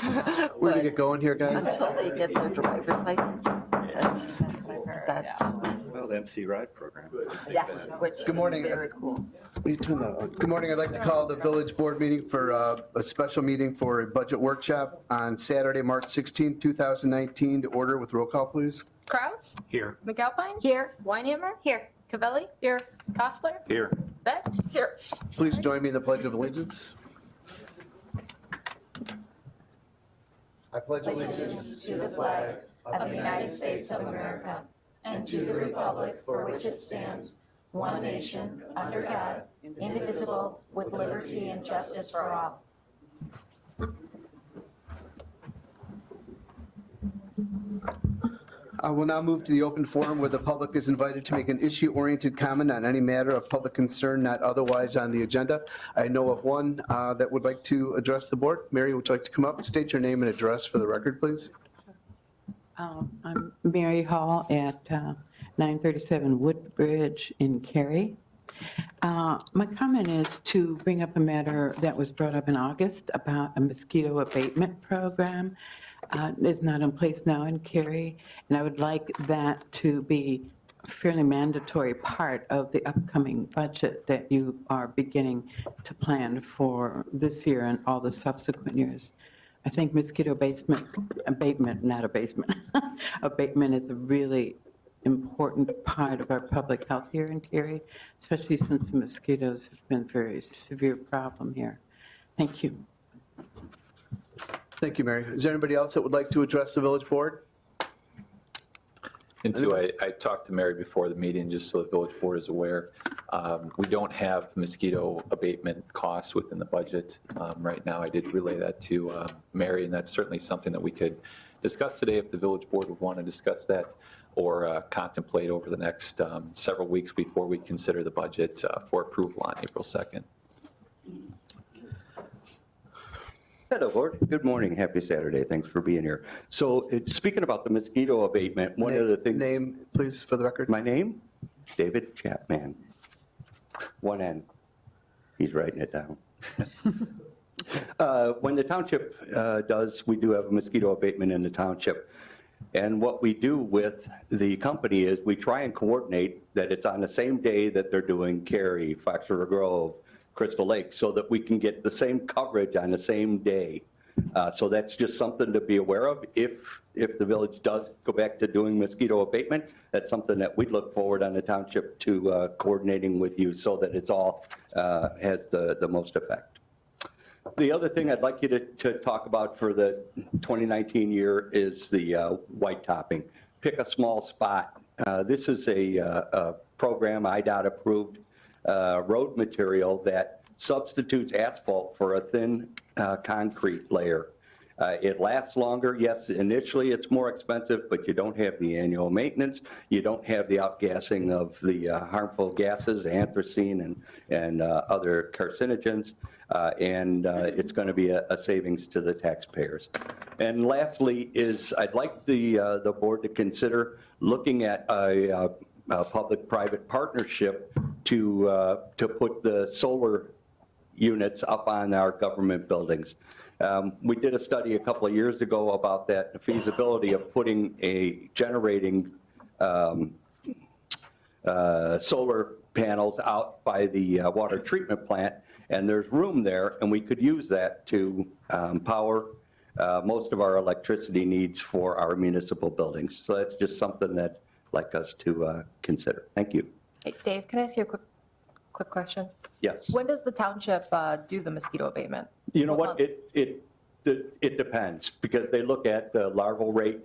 We're gonna get going here, guys. Until they get their driver's license. That's Well, the MC Ride program. yes, which Good morning. is very cool. Will you turn that on? Good morning. I'd like to call the village board meeting for a special meeting for a budget workshop on Saturday, March 16, 2019 to order with roll call, please. Kraus? Here. McAlpine? Here. Weinhammer? Here. Cavelli? Here. Kostler? Here. Betts? Here. Please join me in the Pledge of Allegiance. I pledge allegiance to the flag of the United States of America and to the republic for which it stands, one nation, under God, indivisible, with liberty and justice for all. I will now move to the open forum where the public is invited to make an issue-oriented comment on any matter of public concern not otherwise on the agenda. I know of one that would like to address the board. Mary, would you like to come up and state your name and address for the record, please? I'm Mary Hall at 937 Woodbridge in Cary. My comment is to bring up a matter that was brought up in August about a mosquito abatement program. It's not in place now in Cary, and I would like that to be a fairly mandatory part of the upcoming budget that you are beginning to plan for this year and all the subsequent years. I think mosquito abatement, not abasement, abatement is a really important part of our public health here in Cary, especially since the mosquitoes have been a very severe problem here. Thank you. Thank you, Mary. Is there anybody else that would like to address the village board? And two, I talked to Mary before the meeting, just so the village board is aware. We don't have mosquito abatement costs within the budget right now. I did relay that to Mary, and that's certainly something that we could discuss today if the village board would want to discuss that or contemplate over the next several weeks before we consider the budget for approval on April 2nd. Hello, board. Good morning. Happy Saturday. Thanks for being here. So speaking about the mosquito abatement, one of the things... Name, please, for the record. My name? David Chapman. One N. He's writing it down. When the township we do have a mosquito abatement in the township. And what we do with the company is we try and coordinate that it's on the same day that they're doing Cary, Fox River Grove, Crystal Lake, so that we can get the same coverage on the same day. So that's just something to be aware of. If the village does go back to doing mosquito abatement, that's something that we'd look forward on the township to coordinating with you so that it's all has the most effect. The other thing I'd like you to talk about for the 2019 year is the white topping. Pick a small spot. This is a program IDOT approved road material that substitutes asphalt for a thin concrete layer. It lasts longer. Yes, initially it's more expensive, but you don't have the annual maintenance. You don't have the outgassing of the harmful gases, anthracene and other carcinogens. It's going to be a savings to the taxpayers. And lastly is I'd like the board to consider looking at a public-private partnership to put the solar units up on our government buildings. We did a study a couple of years ago about that, the feasibility of putting a generating solar panels out by the water treatment plant, and there's room there, and we could use that to power most of our electricity needs for our municipal buildings. So that's just something that I'd like us to consider. Thank you. Hey, Dave, can I ask you a quick question? Yes. When does the township do the mosquito abatement? You know what, it depends, because they look at the larval rate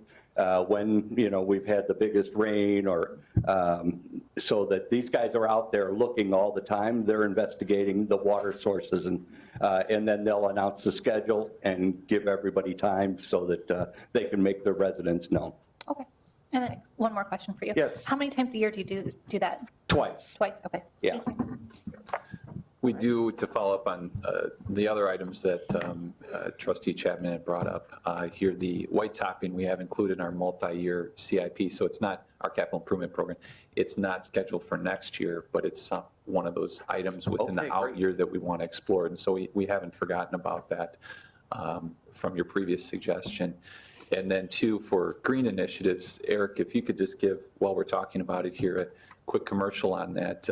when, we've had the biggest rain or so that these guys are out there looking all the time. They're investigating the water sources and then they'll announce the schedule and give everybody time so that they can make their residents known. Okay. And then one more question for you. Yes. How many times a year do you do that? Twice. Twice, okay. Yeah. Thank you. We do, to follow up on the other items that Trustee Chapman had brought up, here the white topping we have included in our multi-year CIP, so it's not our capital improvement program. It's not scheduled for next year, but it's one of those items within the out year that we want to explore, and so we haven't forgotten about that from your previous suggestion. And then two, for green initiatives, Eric, if you could just give, while we're talking about it here, a quick commercial on that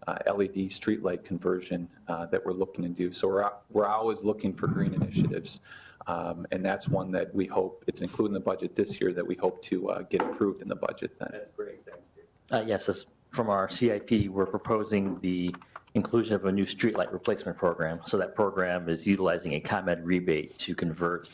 LED streetlight conversion that we're looking to do. So we're always looking for green initiatives. And that's one that we hope, it's included in the budget this year, that we hope to get approved in the budget then. That's great, thank you. Yes, from our CIP, we're proposing the inclusion of a new streetlight replacement program. So that program is utilizing a ComEd rebate to convert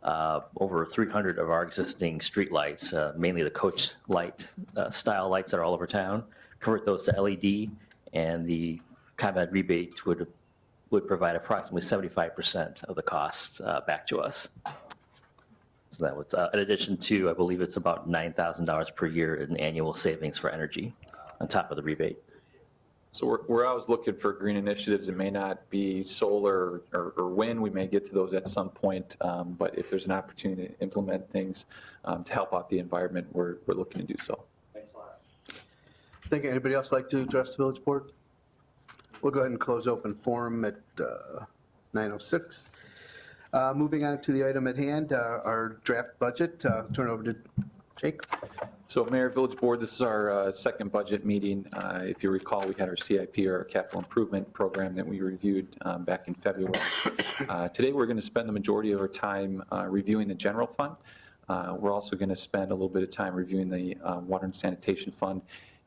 over 300 of our existing streetlights, mainly the coach light style lights that are all over town, convert those to LED, and the ComEd rebate would provide approximately 75% of the costs back to us. So that would, in addition to, I believe it's about $9,000 per year in annual savings for energy on top of the rebate. So we're always looking for green initiatives. It may not be solar or wind. We may get to those at some point. But if there's an opportunity to implement things to help out the environment, we're looking to do so. Thanks a lot. Thank you. Anybody else like to address the village board? We'll go ahead and close open forum at 9:06. Moving on to the item at hand, our draft budget. Turn it over to Jake. So Mayor, Village Board, this is our second budget meeting. If you recall, we had our CIP, our capital improvement program that we reviewed back in February. Today, we're going to spend the majority of our time reviewing the general fund. We're also going to spend a little bit of time reviewing the water and sanitation fund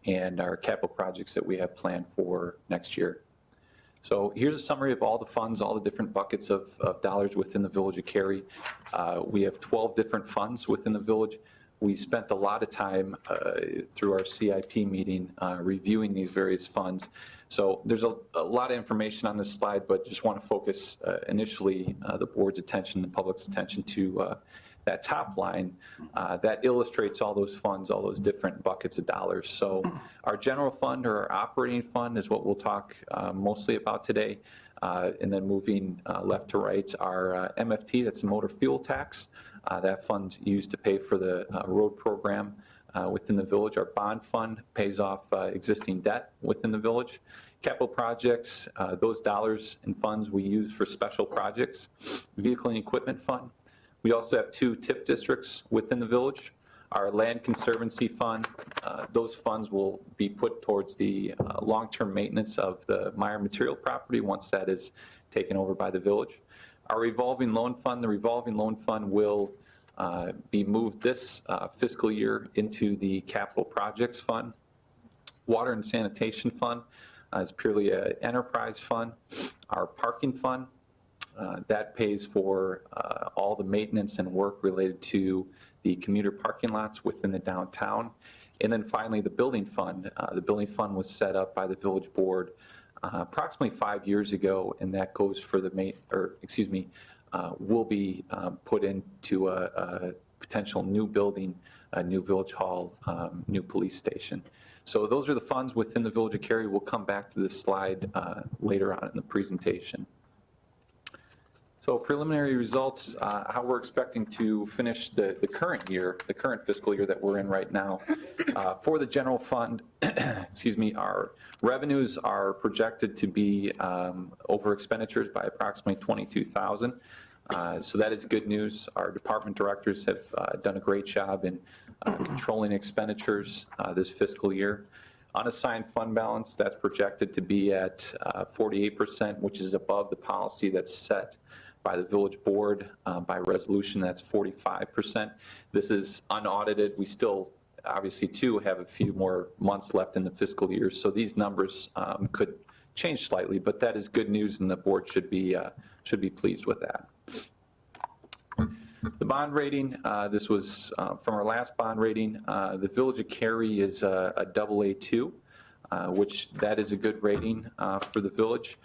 and our capital projects that we have planned for next year. So here's a summary of all the funds, all the different buckets of dollars within the Village of Cary. We have 12 different funds within the village. We spent a lot of time through our CIP meeting reviewing these various funds. So there's a lot of information on this slide, but just want to focus initially the board's attention, the public's attention to that top line that illustrates all those funds, all those different buckets of dollars. So our general fund or our operating fund is what we'll talk mostly about today. And then moving left to right, our MFT, that's the motor fuel tax. That fund's used to pay for the road program within the village. Our bond fund pays off existing debt within the village. Capital projects, those dollars and funds we use for special projects. Vehicle and equipment fund. We also have 2 TIF districts within the village. Our land conservancy fund, those funds will be put towards the long-term maintenance of the Meyer material property once that is taken over by the village. Our revolving loan fund, the revolving loan fund will be moved this fiscal year into the capital projects fund. Water and sanitation fund is purely an enterprise fund. Our parking fund, that pays for all the maintenance and work related to the commuter parking lots within the downtown. And then finally, the building fund. The building fund was set up by the village board approximately 5 years ago, and that goes for the will be put into a potential new building, a new village hall, new police station. So those are the funds within the Village of Cary. We'll come back to this slide later on in the presentation. So preliminary results, how we're expecting to finish the current year, the current fiscal year that we're in right now. For the general fund, our revenues are projected to be over expenditures by approximately $22,000. So that is good news. Our department directors have done a great job in controlling expenditures this fiscal year. Unassigned fund balance, that's projected to be at 48%, which is above the policy that's set by the village board by resolution. That's 45%. This is unaudited. We still obviously too have a few more months left in the fiscal year, so these numbers could change slightly, but that is good news, and the board should be pleased with that. The bond rating, this was from our last bond rating. The Village of Cary is a AA2, which that is a good rating for the village.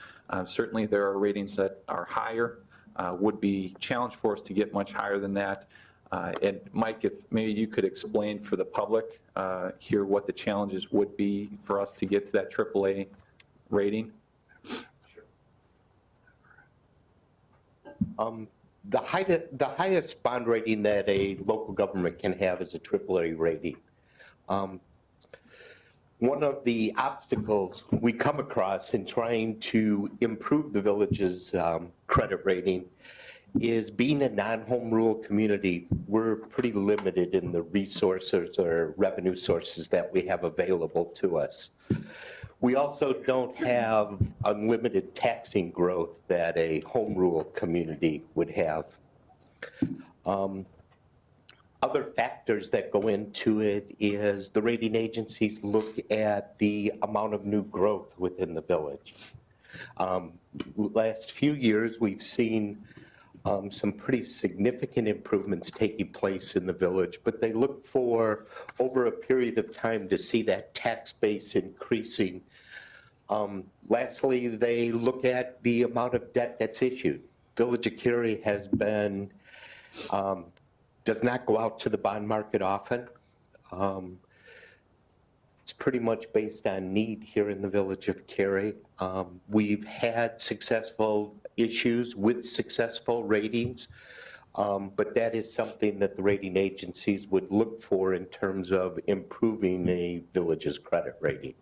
Certainly there are ratings that are higher. Would be challenge for us to get much higher than that. And Mike, if maybe you could explain for the public here what the challenges would be for us to get to that AAA rating. The highest bond rating that a local government can have is a AAA rating. One of the obstacles we come across in trying to improve the village's credit rating is being a non-home rule community, we're pretty limited in the resources or revenue sources that we have available to us. We also don't have unlimited taxing growth that a home rule community would have. Other factors that go into it is the rating agencies look at the amount of new growth within the village. Last few years, we've seen some pretty significant improvements taking place in the village, but they look for over a period of time to see that tax base increasing. Lastly, they look at the amount of debt that's issued. Village of Cary has been, does not go out to the bond market often. It's pretty much based on need here in the Village of Cary. We've had successful issues with successful ratings, but that is something that the rating agencies would look for in terms of improving a village's credit rating.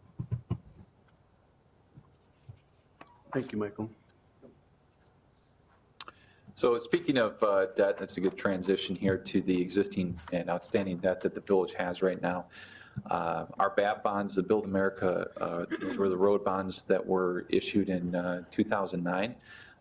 Thank you, Michael. So speaking of debt, that's a good transition here to the existing and outstanding debt that the village has right now. Our BAP bonds, the Build America, those were the road bonds that were issued in 2009.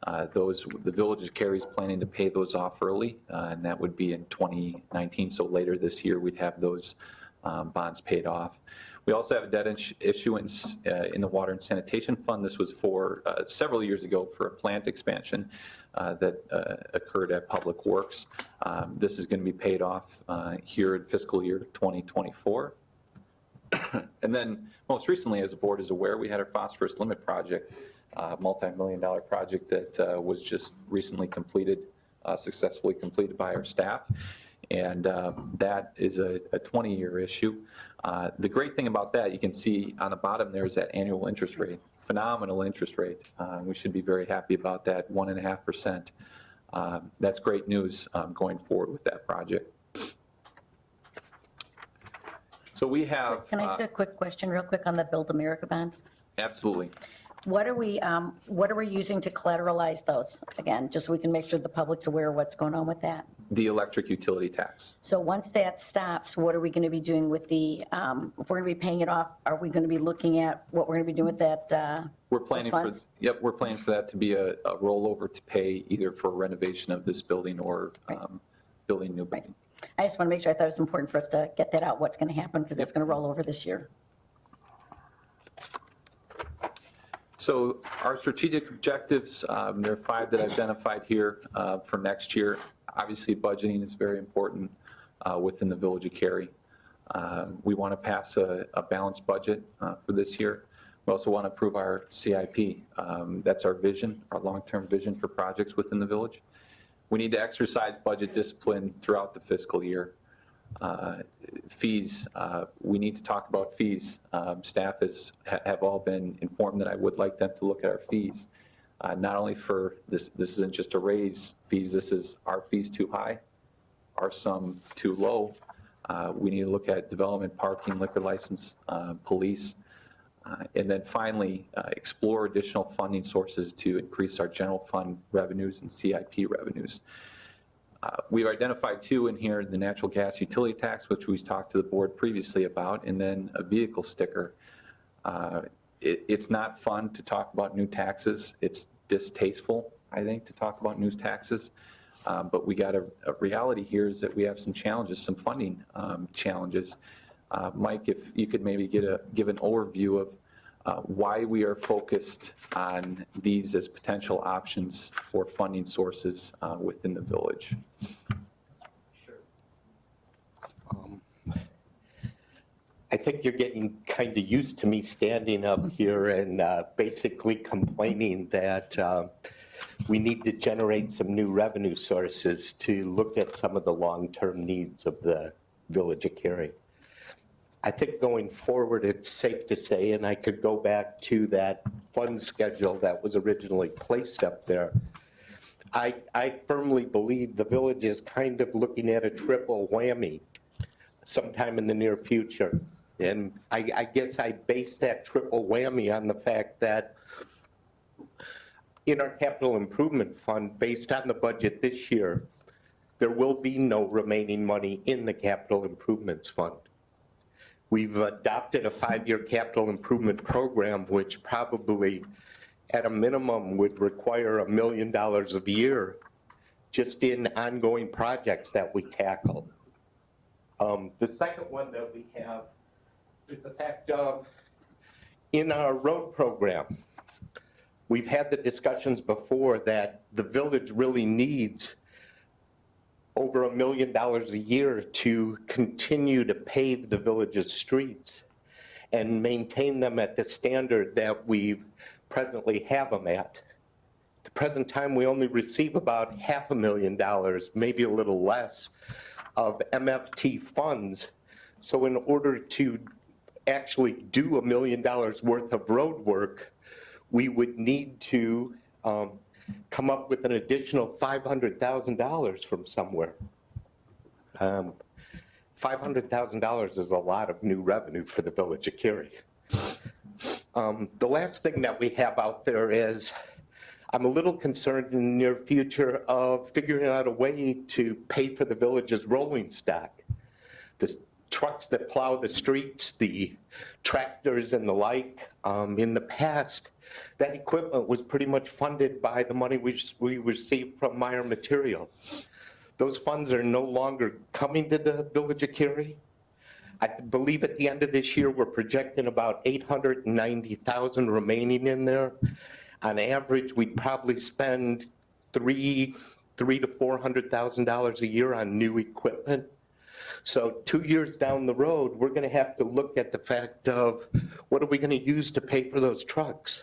The Village of Cary is planning to pay those off early, and that would be in 2019. So later this year, we'd have those bonds paid off. We also have a debt issuance in the Water and Sanitation Fund. This was for several years ago for a plant expansion that occurred at Public Works. This is going to be paid off here in fiscal year 2024. And then most recently, as the board is aware, we had our phosphorus limit project, multi-million-dollar project that was just recently completed, successfully completed by our staff. And that is a 20-year issue. The great thing about that, you can see on the bottom there is that annual interest rate, phenomenal interest rate. We should be very happy about that, 1.5%. That's great news going forward with that project. So we have... Can I ask a quick question real quick on the Build America bonds? Absolutely. What are we using to collateralize those? Again, just so we can make sure the public's aware of what's going on with that. The electric utility tax. So once that stops, what are we going to be doing with the, if we're going to be paying it off, are we going to be looking at what we're going to be doing with that? We're planning for, yep, we're planning for that to be a rollover to pay either for renovation of this building or building new building. I just want to make sure, I thought it was important for us to get that out, what's going to happen, because that's going to roll over this year. So our strategic objectives, there are 5 that I've identified here for next year. Obviously, budgeting is very important within the Village of Cary. We want to pass a balanced budget for this year. We also want to improve our CIP. That's our vision, our long-term vision for projects within the village. We need to exercise budget discipline throughout the fiscal year. Fees, we need to talk about fees. Staff have all been informed that I would like them to look at our fees. Not only for this isn't just a raise fees, this is, are fees too high? Are some too low? We need to look at development, parking, liquor license, police. And then finally, explore additional funding sources to increase our general fund revenues and CIP revenues. We've identified 2 in here, the natural gas utility tax, which we've talked to the board previously about, and then a vehicle sticker. It's not fun to talk about new taxes. It's distasteful, I think, to talk about new taxes. But we got a reality here is that we have some challenges, some funding challenges. Mike, if you could maybe give an overview of why we are focused on these as potential options for funding sources within the village. Sure. I think you're getting kind of used to me standing up here and basically complaining that we need to generate some new revenue sources to look at some of the long-term needs of the Village of Cary. I think going forward, it's safe to say, and I could go back to that fund schedule that was originally placed up there. I firmly believe the village is kind of looking at a triple whammy sometime in the near future. And I guess I base that triple whammy on the fact that in our capital improvement fund, based on the budget this year, there will be no remaining money in the capital improvements fund. We've adopted a 5-year capital improvement program, which probably at a minimum would require $1 million a year just in ongoing projects that we tackle. The second one that we have is the fact of, in our road program, we've had the discussions before that the village really needs over $1 million a year to continue to pave the village's streets and maintain them at the standard that we presently have them at. At the present time, we only receive about $500,000, maybe a little less, of MFT funds. So in order to actually do $1 million worth of road work, we would need to come up with an additional $500,000 from somewhere. $500,000 is a lot of new revenue for the village of Cary. The last thing that we have out there is, I'm a little concerned in the near future of figuring out a way to pay for the village's rolling stock. The trucks that plow the streets, the tractors and the like, in the past, that equipment was pretty much funded by the money we received from Meyer Material. Those funds are no longer coming to the village of Cary. I believe at the end of this year, we're projecting about $890,000 remaining in there. On average, we'd probably spend $300,000 to $400,000 a year on new equipment. So 2 years down the road, we're going to have to look at the fact of what are we going to use to pay for those trucks?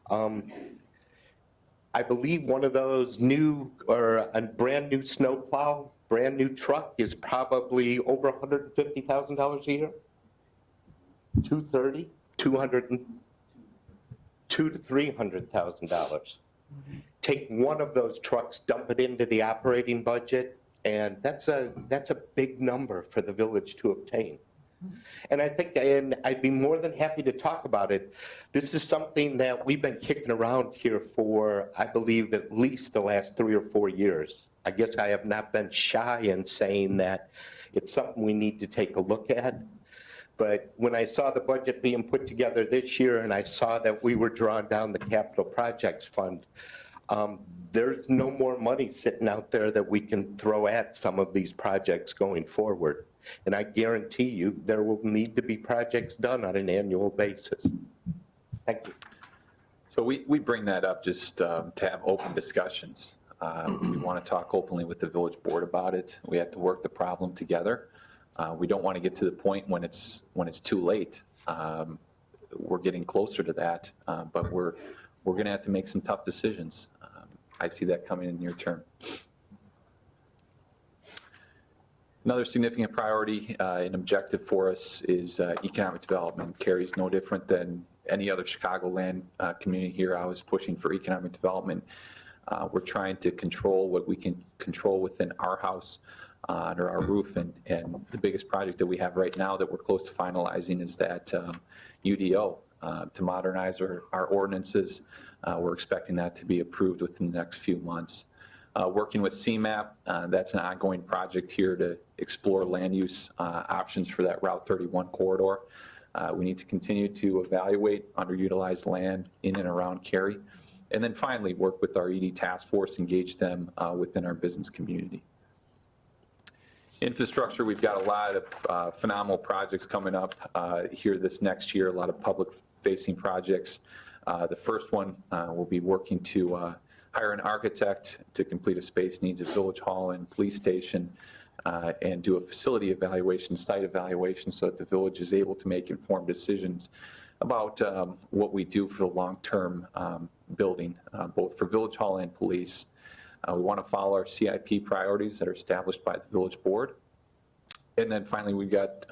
I believe one of those new, or a brand new snowplow, brand new truck is probably over $150,000 a year. 230, 200, $200,000 to $300,000. Take one of those trucks, dump it into the operating budget, and that's a big number for the village to obtain. And I think, and I'd be more than happy to talk about it. This is something that we've been kicking around here for, I believe, at least the last 3 or 4 years. I guess I have not been shy in saying that it's something we need to take a look at. But when I saw the budget being put together this year and I saw that we were drawing down the capital projects fund, there's no more money sitting out there that we can throw at some of these projects going forward. And I guarantee you there will need to be projects done on an annual basis. Thank you. So we bring that up just to have open discussions. We want to talk openly with the village board about it. We have to work the problem together. We don't want to get to the point when it's too late. We're getting closer to that, but we're going to have to make some tough decisions. I see that coming in near term. Another significant priority and objective for us is economic development. Cary's no different than any other Chicagoland community here. I was pushing for economic development. We're trying to control what we can control within our house, under our roof, and the biggest project that we have right now that we're close to finalizing is that UDO to modernize our ordinances. We're expecting that to be approved within the next few months. Working with CMAP, that's an ongoing project here to explore land use options for that Route 31 corridor. We need to continue to evaluate underutilized land in and around Cary. And then finally, work with our ED task force, engage them within our business community. Infrastructure, we've got a lot of phenomenal projects coming up here this next year, a lot of public-facing projects. The first one, we'll be working to hire an architect to complete a space needs at Village Hall and Police Station, and do a facility evaluation, site evaluation, so that the village is able to make informed decisions about what we do for the long-term building, both for Village Hall and police. We want to follow our CIP priorities that are established by the village board. And then finally, we've got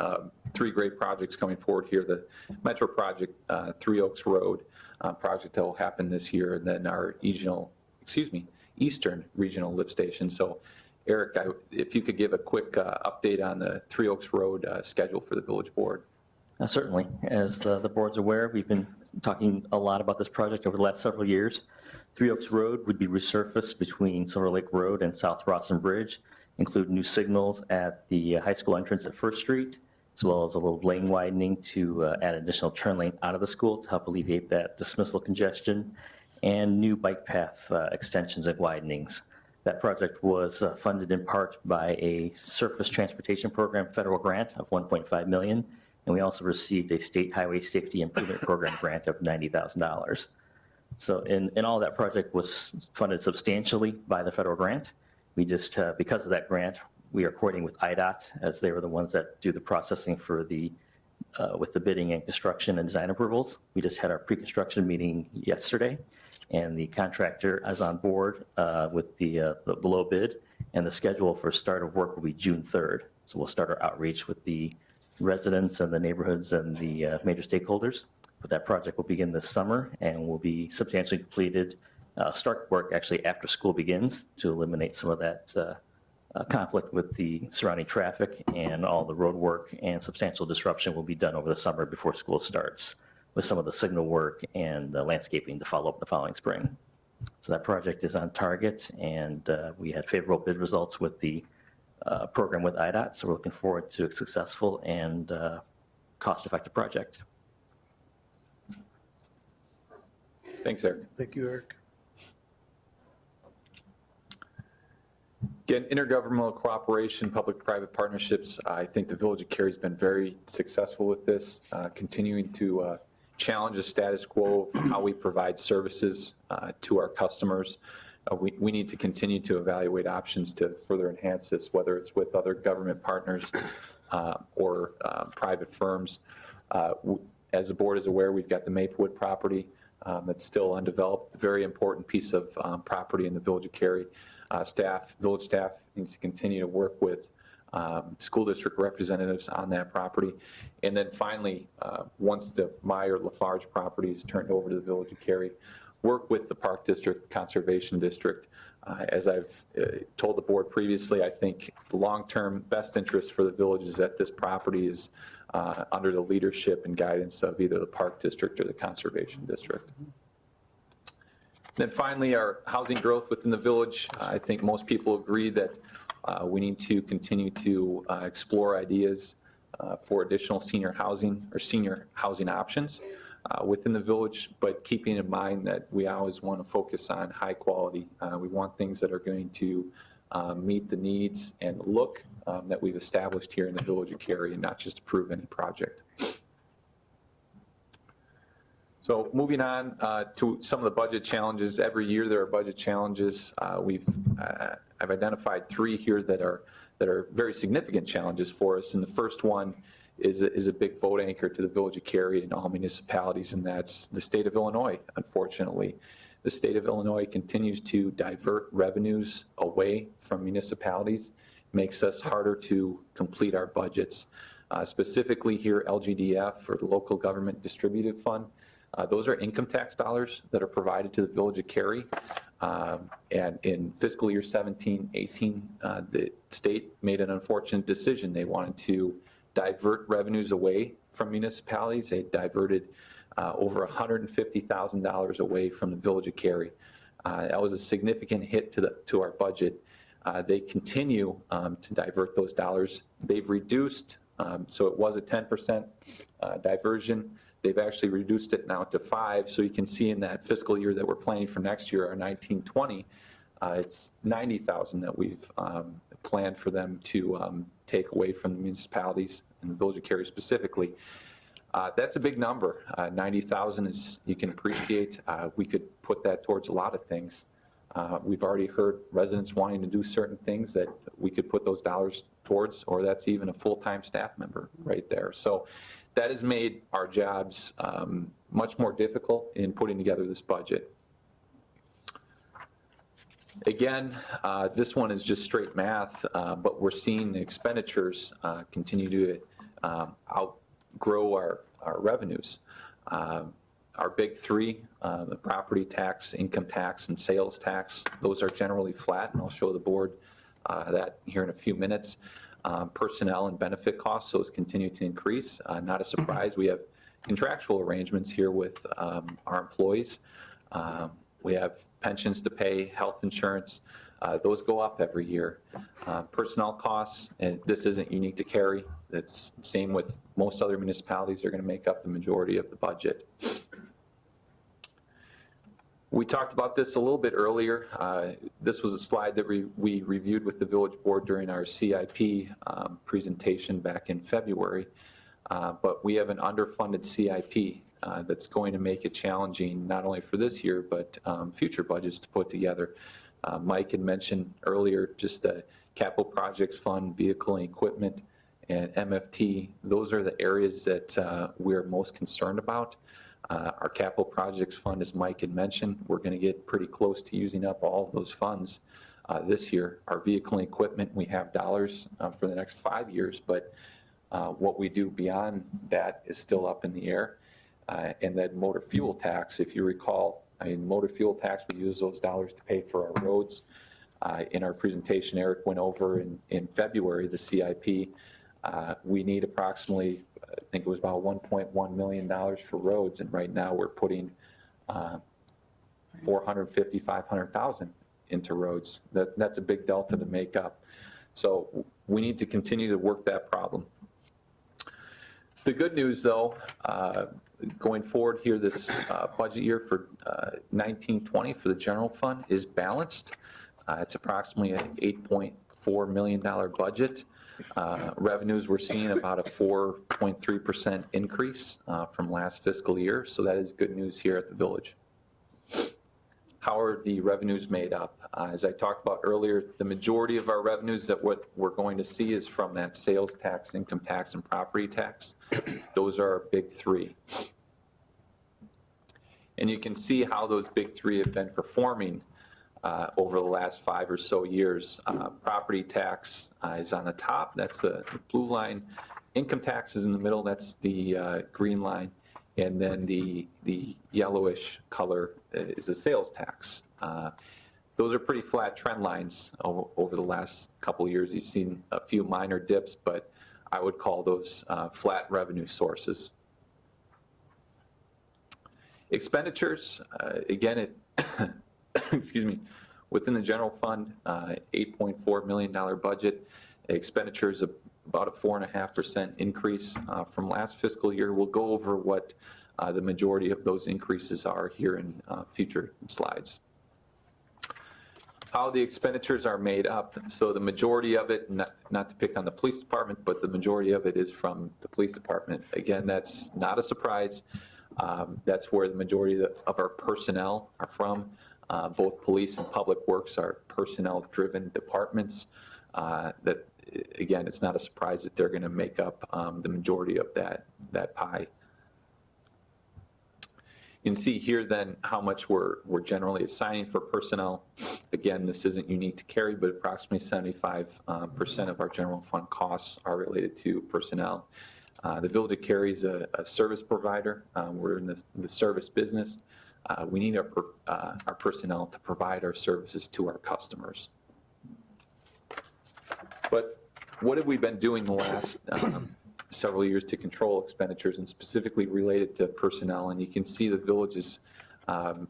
3 great projects coming forward here. The Metro project, 3 Oaks Road project that will happen this year, and then our Eastern Regional Lift Station. So Eric, if you could give a quick update on the 3 Oaks Road schedule for the village board. Certainly. As the board's aware, we've been talking a lot about this project over the last several years. Three Oaks Road would be resurfaced between Silver Lake Road and South Rawson Bridge, include new signals at the high school entrance at First Street, as well as a little lane widening to add additional turn lane out of the school to help alleviate that dismissal congestion, and new bike path extensions and widenings. That project was funded in part by a Surface Transportation Program federal grant of $1.5 million, and we also received a State Highway Safety Improvement Program grant of $90,000. So in all, that project was funded substantially by the federal grant. We just, because of that grant, we are coordinating with IDOT, as they were the ones that do the processing for the, with the bidding and construction and design approvals. We just had our pre-construction meeting yesterday, and the contractor is on board with the low bid, and the schedule for start of work will be June 3rd. So we'll start our outreach with the residents and the neighborhoods and the major stakeholders. But that project will begin this summer and will be substantially completed, start work actually after school begins, to eliminate some of that conflict with the surrounding traffic, and all the road work and substantial disruption will be done over the summer before school starts, with some of the signal work and landscaping to follow up the following spring. So that project is on target, and we had favorable bid results with the program with IDOT, so we're looking forward to a successful and cost-effective project. Thanks, Eric. Thank you, Eric. Again, intergovernmental cooperation, public-private partnerships. I think the Village of Cary has been very successful with this, continuing to challenge the status quo of how we provide services to our customers. We need to continue to evaluate options to further enhance this, whether it's with other government partners or private firms. As the board is aware, we've got the Maplewood property that's still undeveloped, a very important piece of property in the Village of Cary. Village staff needs to continue to work with school district representatives on that property. And then finally, once the Meyer Lafarge property is turned over to the Village of Cary, work with the Park District, Conservation District. As I've told the board previously, I think the long-term best interest for the village is that this property is under the leadership and guidance of either the Park District or the Conservation District. Then finally, our housing growth within the village. I think most people agree that we need to continue to explore ideas for additional senior housing or senior housing options within the village, but keeping in mind that we always want to focus on high quality. We want things that are going to meet the needs and look that we've established here in the Village of Cary, and not just approve any project. So moving on to some of the budget challenges. Every year there are budget challenges. I've identified three here that are very significant challenges for us. And the first one is a big boat anchor to the Village of Cary and all municipalities, and that's the state of Illinois, unfortunately. The state of Illinois continues to divert revenues away from municipalities, makes us harder to complete our budgets. Specifically here, LGDF, or the Local Government Distributive Fund. Those are income tax dollars that are provided to the Village of Cary. And in fiscal year 17-18, the state made an unfortunate decision. They wanted to divert revenues away from municipalities. They diverted over $150,000 away from the Village of Cary. That was a significant hit to our budget. They continue to divert those dollars. They've reduced, so it was a 10% diversion. They've actually reduced it now to 5%. So you can see in that fiscal year that we're planning for next year, our 19-20, it's $90,000 that we've planned for them to take away from the municipalities and the Village of Cary specifically. That's a big number. 90,000 is, you can appreciate, we could put that towards a lot of things. We've already heard residents wanting to do certain things that we could put those dollars towards, or that's even a full-time staff member right there. So that has made our jobs much more difficult in putting together this budget. Again, this one is just straight math, but we're seeing the expenditures continue to outgrow our revenues. Our big three, the property tax, income tax, and sales tax, those are generally flat, and I'll show the board that here in a few minutes. Personnel and benefit costs, those continue to increase. Not a surprise. We have contractual arrangements here with our employees. We have pensions to pay, health insurance. Those go up every year. Personnel costs, and this isn't unique to Cary. That's the same with most other municipalities. They're going to make up the majority of the budget. We talked about this a little bit earlier. This was a slide that we reviewed with the village board during our CIP presentation back in February. But we have an underfunded CIP that's going to make it challenging not only for this year, but future budgets to put together. Mike had mentioned earlier just the capital projects fund, vehicle and equipment, and MFT. Those are the areas that we're most concerned about. Our capital projects fund, as Mike had mentioned, we're going to get pretty close to using up all of those funds this year. Our vehicle and equipment, we have dollars for the next 5 years, but what we do beyond that is still up in the air. And then motor fuel tax, if you recall, I mean, motor fuel tax, we use those dollars to pay for our roads. In our presentation, Eric went over in February, the CIP. We need approximately, I think it was about $1.1 million for roads, and right now we're putting 450, 500,000 into roads. That's a big delta to make up. So we need to continue to work that problem. The good news, though, going forward here, this budget year for 19-20 for the general fund is balanced. It's approximately an $8.4 million budget. Revenues, we're seeing about a 4.3% increase from last fiscal year, so that is good news here at the village. How are the revenues made up? As I talked about earlier, the majority of our revenues that what we're going to see is from that sales tax, income tax, and property tax. Those are our big three. And you can see how those big three have been performing over the last 5 or so years. Property tax is on the top, that's the blue line. Income tax is in the middle, that's the green line. And then the yellowish color is the sales tax. Those are pretty flat trend lines over the last couple of years. You've seen a few minor dips, but I would call those flat revenue sources. Expenditures, again, excuse me, within the general fund, $8.4 million budget. Expenditures of about a 4.5% increase from last fiscal year. We'll go over what the majority of those increases are here in future slides. How the expenditures are made up. So the majority of it, not to pick on the police department, but the majority of it is from the police department. Again, that's not a surprise. That's where the majority of our personnel are from. Both police and public works are personnel-driven departments. That, again, it's not a surprise that they're going to make up the majority of that pie. You can see here then how much we're generally assigning for personnel. Again, this isn't unique to Cary, but approximately 75% of our general fund costs are related to personnel. The Village of Cary is a service provider. We're in the service business. We need our personnel to provide our services to our customers. But what have we been doing the last several years to control expenditures, and specifically related to personnel? And you can see the village has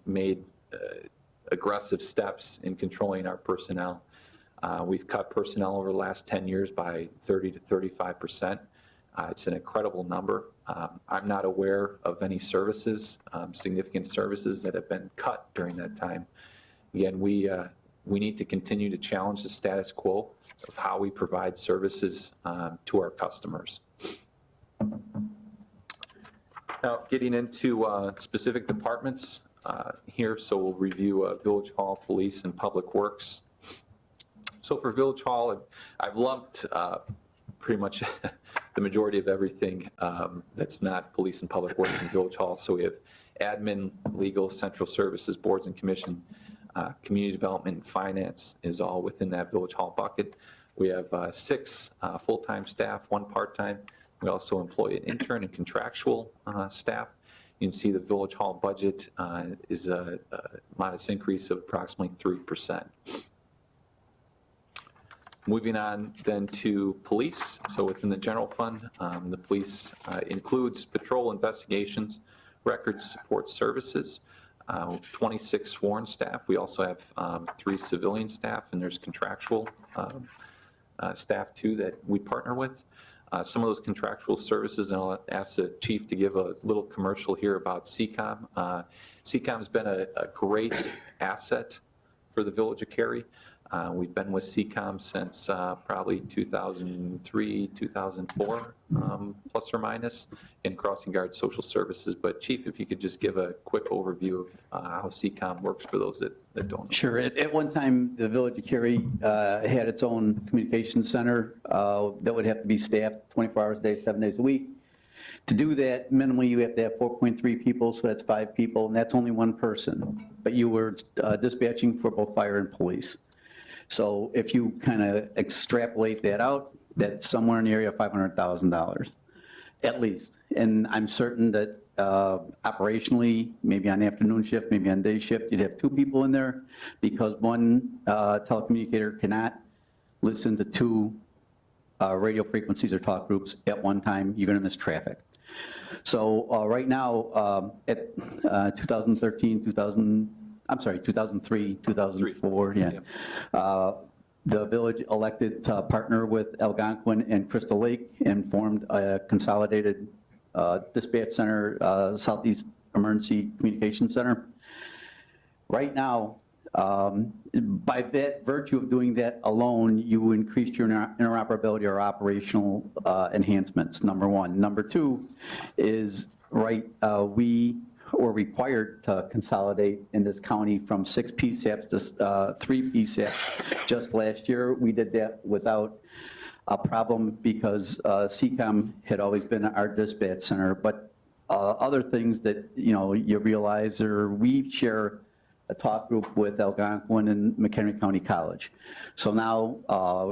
made aggressive steps in controlling our personnel. We've cut personnel over the last 10 years by 30 to 35%. It's an incredible number. I'm not aware of any services, significant services that have been cut during that time. Again, we need to continue to challenge the status quo of how we provide services to our customers. Now, getting into specific departments here, so we'll review Village Hall, Police, and Public Works. So for Village Hall, I've lumped pretty much the majority of everything that's not Police and Public Works in Village Hall. So we have admin, legal, central services, boards and commission, community development, and finance is all within that Village Hall bucket. We have 6 full-time staff, 1 part-time. We also employ an intern and contractual staff. You can see the Village Hall budget is a modest increase of approximately 3%. Moving on then to police. So within the general fund, the police includes patrol investigations, records support services. 26 sworn staff. We also have 3 civilian staff, and there's contractual staff too that we partner with. Some of those contractual services, and I'll ask the chief to give a little commercial here about CCOM. CCOM's been a great asset for the Village of Cary. We've been with CCOM since probably 2003, 2004, plus or minus, in Crossing Guard Social Services. But Chief, if you could just give a quick overview of how CCOM works for those that don't know. Sure. At one time, the Village of Cary had its own communications center that would have to be staffed 24 hours a day, 7 days a week. To do that, minimally, you have to have 4.3 people, so that's 5 people, and that's only one person. But you were dispatching for both fire and police. So if you kind of extrapolate that out, that's somewhere in the area of $500,000, at least. And I'm certain that operationally, maybe on afternoon shift, maybe on day shift, you'd have 2 people in there, because one telecommunicator cannot listen to 2 radio frequencies or talk groups at one time. You're going to miss traffic. So right now, at 2003, 2004, yeah. The village elected to partner with Algonquin and Crystal Lake and formed a consolidated dispatch center, Southeast Emergency Communication Center. Right now, by that virtue of doing that alone, you increased your interoperability or operational enhancements, number one. Number two is, we were required to consolidate in this county from 6 PSAPs to 3 PSAPs just last year. We did that without a problem because CCOM had always been our dispatch center. But other things that you realize, or we share a talk group with Algonquin and McHenry County College. So now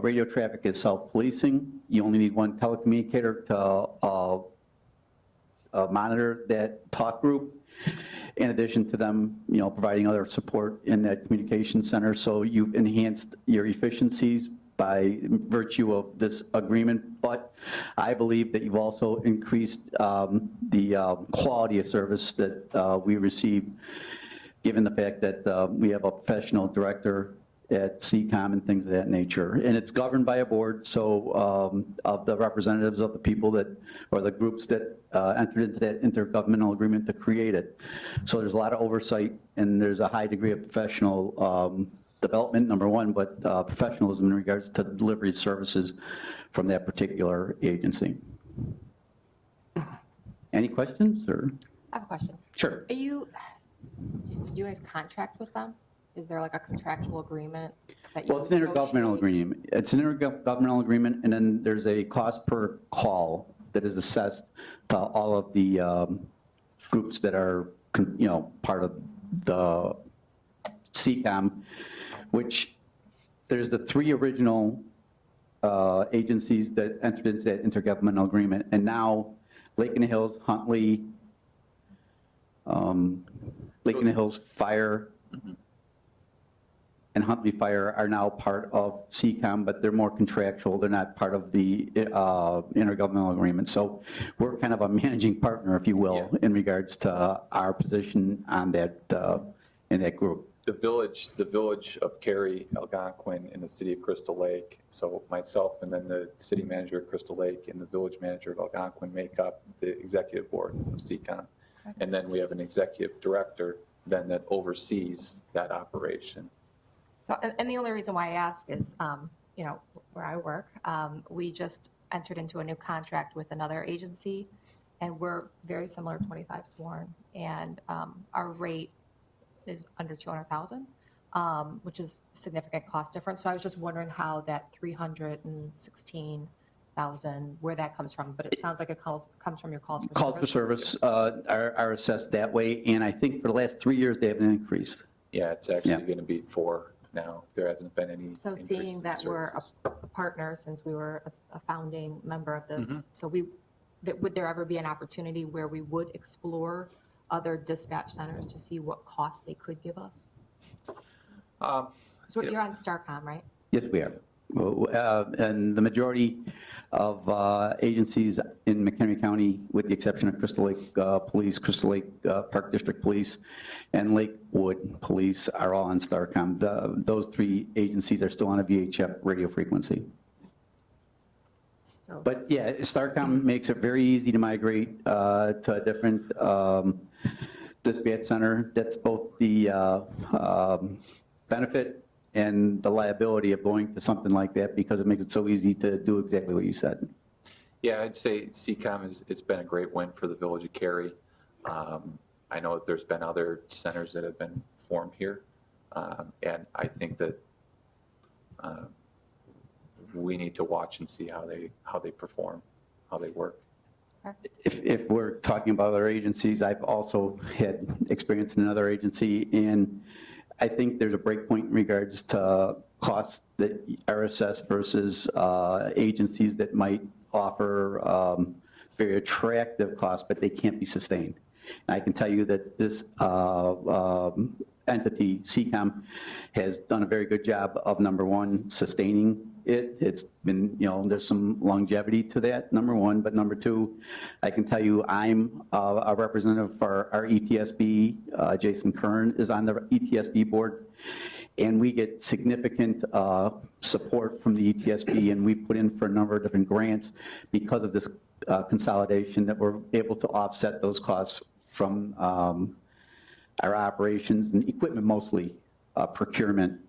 radio traffic is self-policing. You only need one telecommunicator to monitor that talk group, in addition to them providing other support in that communication center. So you've enhanced your efficiencies by virtue of this agreement, but I believe that you've also increased the quality of service that we receive, given the fact that we have a professional director at CCOM and things of that nature. And it's governed by a board, so of the representatives of the people that, or the groups that entered into that intergovernmental agreement to create it. So there's a lot of oversight, and there's a high degree of professional development, number one, but professionalism in regards to delivery of services from that particular agency. Any questions, or? I have a question. Sure. Did you guys contract with them? Is there like a contractual agreement that you Well, it's an intergovernmental negotiate? agreement. It's an intergovernmental agreement, and then there's a cost per call that is assessed to all of the groups that are, part of the CCOM, which there's the 3 original agencies that entered into that intergovernmental agreement, and now Lake in the Hills, Huntley, Lake in the Hills Fire, and Huntley Fire are now part of CCOM, but they're more contractual. They're not part of the intergovernmental agreement. So we're kind of a managing partner, if you will, in regards to our position on that, in that group. The village of Cary, Algonquin, and the city of Crystal Lake, so myself and then the city manager of Crystal Lake and the village manager of Algonquin make up the executive board of CCOM. And then we have an executive director then that oversees that operation. So, and the only reason why I ask is, where I work, we just entered into a new contract with another agency, and we're very similar, 25 sworn, and our rate is under 200,000, which is significant cost difference. So I was just wondering how that 316,000, where that comes from, but it sounds like it comes from your calls for service. Calls for service are assessed that way, and I think for the last 3 years, they haven't increased. Yeah, it's actually going to be 4 now. There hasn't been any. So increase seeing in that we're services. a partner, since we were a founding member of this, so would there ever be an opportunity where we would explore other dispatch centers to see what costs they could give us? So you're on Starcom, right? Yes, we are. And the majority of agencies in McHenry County, with the exception of Crystal Lake Police, Crystal Lake Park District Police, and Lakewood Police are all on Starcom. Those 3 agencies are still on a VHF radio frequency. But yeah, Starcom makes it very easy to migrate to a different dispatch center. That's both the benefit and the liability of going to something like that, because it makes it so easy to do exactly what you said. Yeah, I'd say CCOM it's been a great win for the Village of Cary. I know that there's been other centers that have been formed here, and I think that we need to watch and see how they perform, how they work. If we're talking about other agencies, I've also had experience in another agency, and I think there's a break point in regards to costs that are assessed versus agencies that might offer very attractive costs, but they can't be sustained. And I can tell you that this entity, CCOM, has done a very good job of, number one, sustaining it. It's been, there's some longevity to that, number one. But number two, I can tell you I'm a representative for our ETSB. Jason Kern is on the ETSB board. And we get significant support from the ETSB, and we put in for a number of different grants because of this consolidation, that we're able to offset those costs from our operations and equipment, mostly procurement,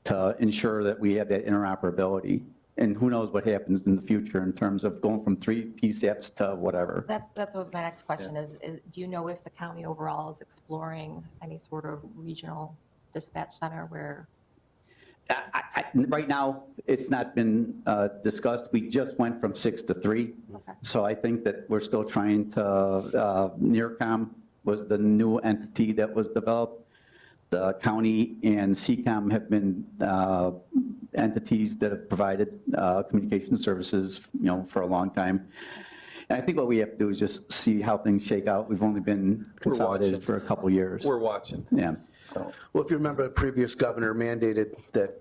to ensure that we have that interoperability. And who knows what happens in the future in terms of going from 3 PSAPs to whatever. That's what was my next question is do you know if the county overall is exploring any sort of regional dispatch center where? Right now, it's not been discussed. We just went from 6 to 3. Okay. So I think that we're still trying to, NEARCOM was the new entity that was developed. The county and CCOM have been entities that have provided communication services, for a long time. And I think what we have to do is just see how things shake out. We've only been consolidated for a couple years. We're watching. Yeah. Well, if you remember, the previous governor mandated that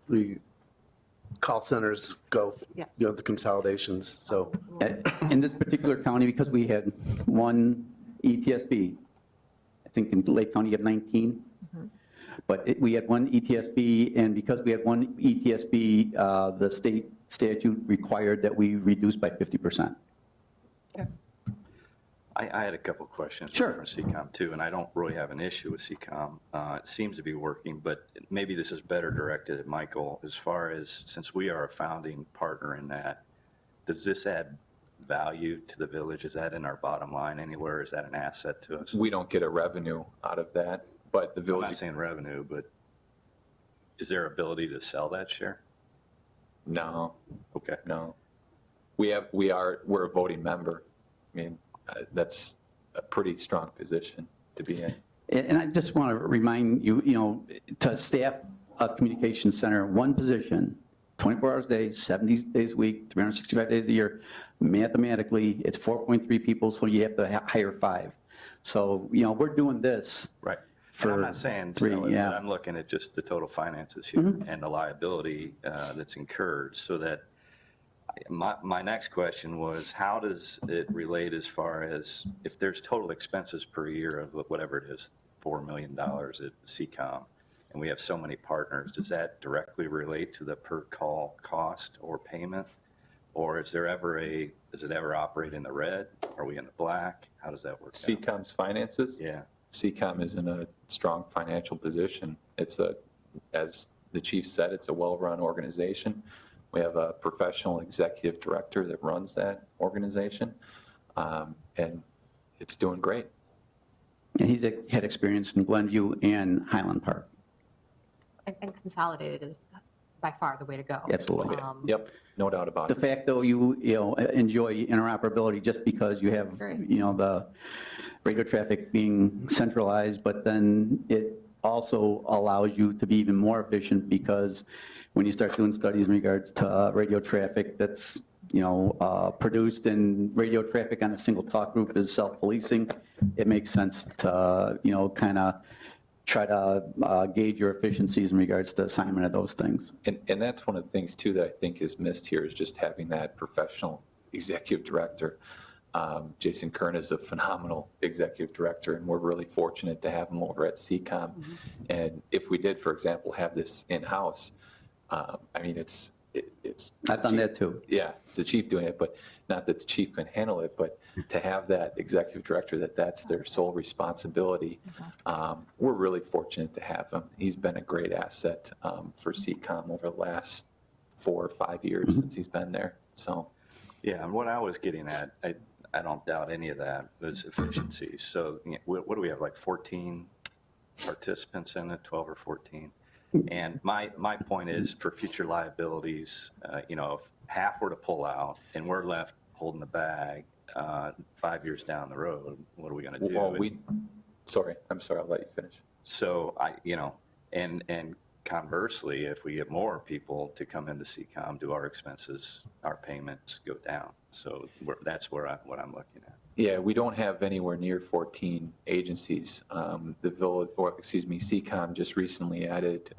the call centers go, Yeah. the consolidations, so. In this particular county, because we had one ETSB, I think in Lake County you have 19, but we had one ETSB, and because we had one ETSB, the state statute required that we reduce by 50%. I had a couple questions Sure. for CCOM too, and I don't really have an issue with CCOM. It seems to be working, but maybe this is better directed at Michael. As far as, since we are a founding partner in that, does this add value to the village? Is that in our bottom line anywhere? Is that an asset to us? We don't get a revenue out of that, but the I'm village. not saying revenue, but is there ability to sell that share? No, Okay. no. We're a voting member. I mean, that's a pretty strong position to be in. And I just want to remind you, to staff a communications center, one position, 24 hours a day, 70 days a week, 365 days a year, mathematically, it's 4.3 people, so you have to hire 5. So, we're doing this. Right. And I'm not saying sell it, yeah. but I'm looking at just the total finances here and the liability that's incurred, so that my next question was, how does it relate as far as if there's total expenses per year of whatever it is, $4 million at CCOM, and we have so many partners, does that directly relate to the per call cost or payment? Or does it ever operate in the red? Are we in the black? How does that work out? CCOM's finances? Yeah. CCOM is in a strong financial position. As the chief said, it's a well-run organization. We have a professional executive director that runs that organization, and it's doing great. And he's had experience in Glenview and Highland Park. And consolidated is by far the way to go. Absolutely. Yep, no doubt about The it. fact, though, you enjoy interoperability just because you have, Great. the radio traffic being centralized, but then it also allows you to be even more efficient, because when you start doing studies in regards to radio traffic that's, produced, and radio traffic on a single talk group is self-policing, it makes sense to, kind of try to gauge your efficiencies in regards to assignment of those things. And that's one of the things too that I think is missed here is just having that professional executive director. Jason Kern is a phenomenal executive director, and we're really fortunate to have him over at CCOM. And if we did, for example, have this in-house, I mean, it's I've done that too. Yeah, it's the chief doing it, but not that the chief can handle it, but to have that executive director, that's their sole responsibility. We're really fortunate to have him. He's been a great asset for CCOM over the last 4 or 5 years since he's been there. So, Yeah, and what I was getting at, I don't doubt any of that, was efficiency. So what do we have, like 14 participants in it, 12 or 14? And my point is, for future liabilities, if half were to pull out and we're left holding the bag 5 years down the road, what are we going to do? well, I'm sorry, I'll let you finish. So and conversely, if we get more people to come into CCOM, do our expenses, our payments go down? So that's what I'm looking at. Yeah, we don't have anywhere near 14 agencies. The village, CCOM just recently added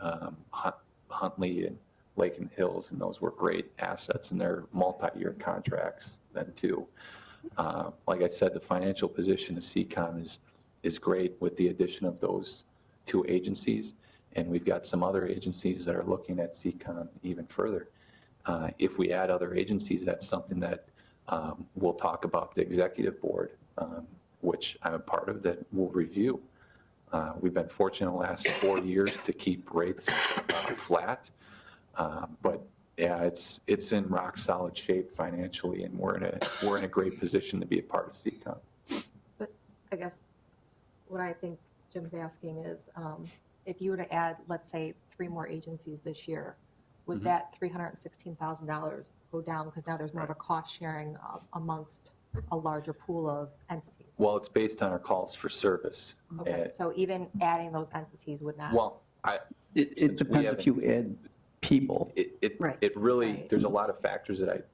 Huntley and Lake and Hills, and those were great assets, and they're multi-year contracts then too. Like I said, the financial position of CCOM is great with the addition of those 2 agencies, and we've got some other agencies that are looking at CCOM even further. If we add other agencies, that's something that we'll talk about the executive board, which I'm a part of, that we'll review. We've been fortunate the last 4 years to keep rates flat, but yeah, it's in rock solid shape financially, and we're in a great position to be a part of CCOM. But I guess what I think Jim's asking is, if you were to add, let's say, 3 more agencies this year, would that $316,000 go down because now there's more of a cost sharing amongst a larger pool of entities? Well, it's based on our calls for service. Okay, so even adding those entities would not? Well, It Since we depends if you add people. Right. it really, Right. there's a lot of factors that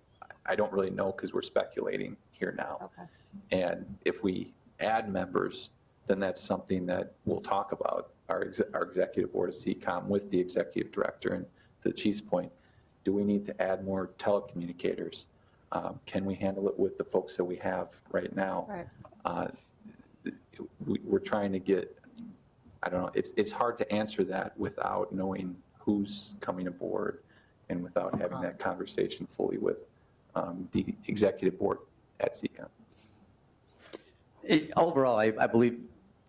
I don't really know because we're speculating here now. Okay. And if we add members, then that's something that we'll talk about, our executive board of CCOM with the executive director. And to the chief's point, do we need to add more telecommunicators? Can we handle it with the folks that we have right now? Right. We're trying to get, I don't know, it's hard to answer that without knowing who's coming aboard and without having that conversation fully with the executive board at CCOM. Overall, I believe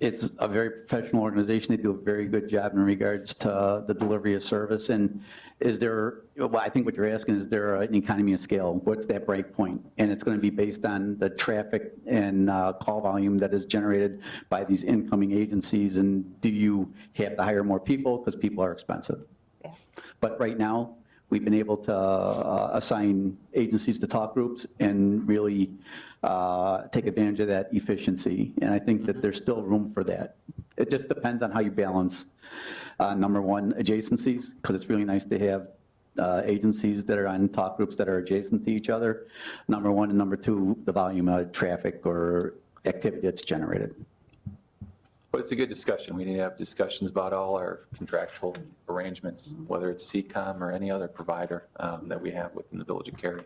it's a very professional organization. They do a very good job in regards to the delivery of service. And is there, well, I think what you're asking, is there an economy of scale? What's that break point? And it's going to be based on the traffic and call volume that is generated by these incoming agencies. And do you have to hire more people? Because people are expensive. Yeah. But right now, we've been able to assign agencies to talk groups and really take advantage of that efficiency. And I think that there's still room for that. It just depends on how you balance, number one, adjacencies, because it's really nice to have agencies that are on talk groups that are adjacent to each other, number one, and number two, the volume of traffic or activity that's generated. But it's a good discussion. We need to have discussions about all our contractual arrangements, whether it's CCOM or any other provider that we have within the Village of Cary.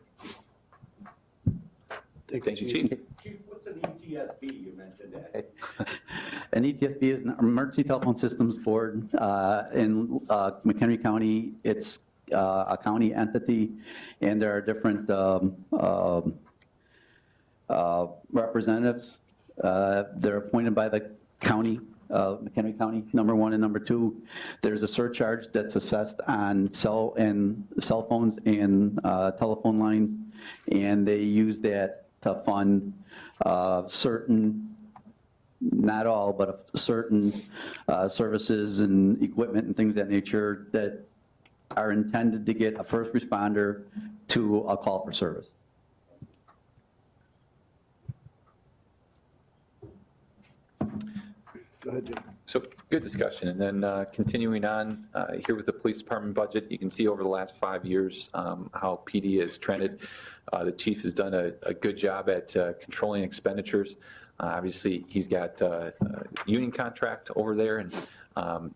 Thank you, Chief. Chief, what's an ETSB? You mentioned that. An ETSB is an Emergency Telephone Systems Board. In McHenry County, it's a county entity, and there are different representatives. They're appointed by the county, McHenry County, number one, and number two. There's a surcharge that's assessed on cell phones and telephone lines, and they use that to fund certain, not all, but certain services and equipment and things of that nature that are intended to get a first responder to a call for service. Go ahead, Jim. So good discussion. And then continuing on here with the police department budget, you can see over the last 5 years how PD has trended. The chief has done a good job at controlling expenditures. Obviously, he's got a union contract over there, and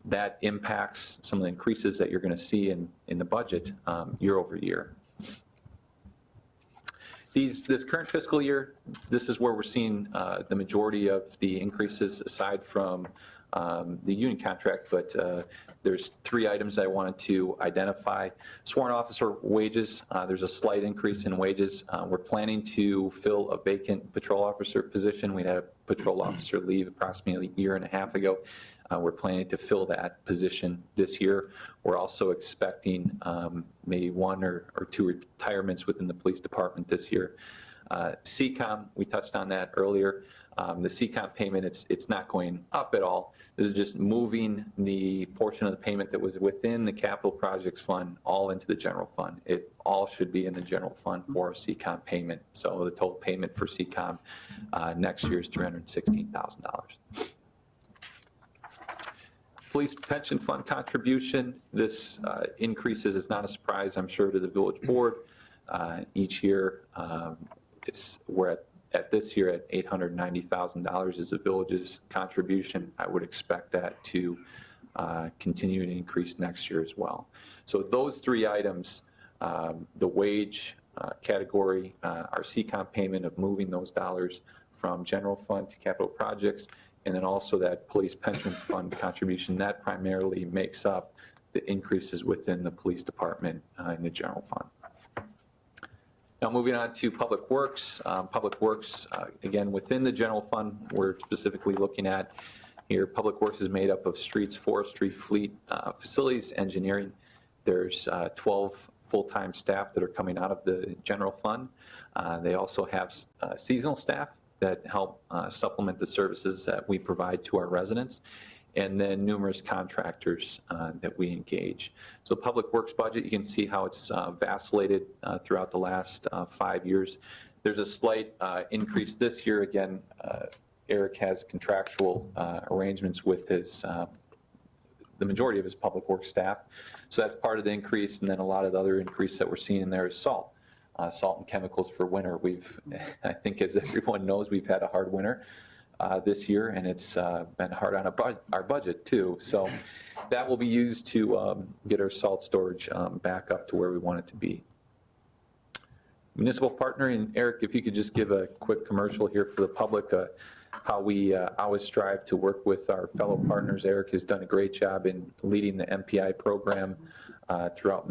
that impacts some of the increases that you're going to see in the budget year over year. This current fiscal year, this is where we're seeing the majority of the increases aside from the union contract, but there's 3 items I wanted to identify. Sworn officer wages, there's a slight increase in wages. We're planning to fill a vacant patrol officer position. We had a patrol officer leave approximately a year and a half ago. We're planning to fill that position this year. We're also expecting maybe 1 or 2 retirements within the police department this year. CCOM, we touched on that earlier. The CCOM payment, it's not going up at all. This is just moving the portion of the payment that was within the capital projects fund all into the general fund. It all should be in the general fund for a CCOM payment. So the total payment for CCOM next year is $316,000. Police pension fund contribution, this increases, it's not a surprise, I'm sure, to the village board. Each year, we're at this year at $890,000 is the village's contribution. I would expect that to continue to increase next year as well. So those 3 items, the wage category, our CCOM payment of moving those dollars from general fund to capital projects, and then also that police pension fund contribution, that primarily makes up the increases within the police department in the general fund. Now moving on to Public Works. Public Works, again, within the general fund, we're specifically looking at here, Public Works is made up of streets, forestry, fleet, facilities, engineering. There's 12 full-time staff that are coming out of the general fund. They also have seasonal staff that help supplement the services that we provide to our residents, and then numerous contractors that we engage. So Public Works budget, you can see how it's vacillated throughout the last 5 years. There's a slight increase this year. Again, Eric has contractual arrangements with the majority of his Public Works staff. So that's part of the increase, and then a lot of the other increase that we're seeing in there is salt. Salt and chemicals for winter. I think as everyone knows, we've had a hard winter this year, and it's been hard on our budget too. So that will be used to get our salt storage back up to where we want it to be. Municipal partnering, Eric, if you could just give a quick commercial here for the public, how we always strive to work with our fellow partners. Eric has done a great job in leading the MPI program throughout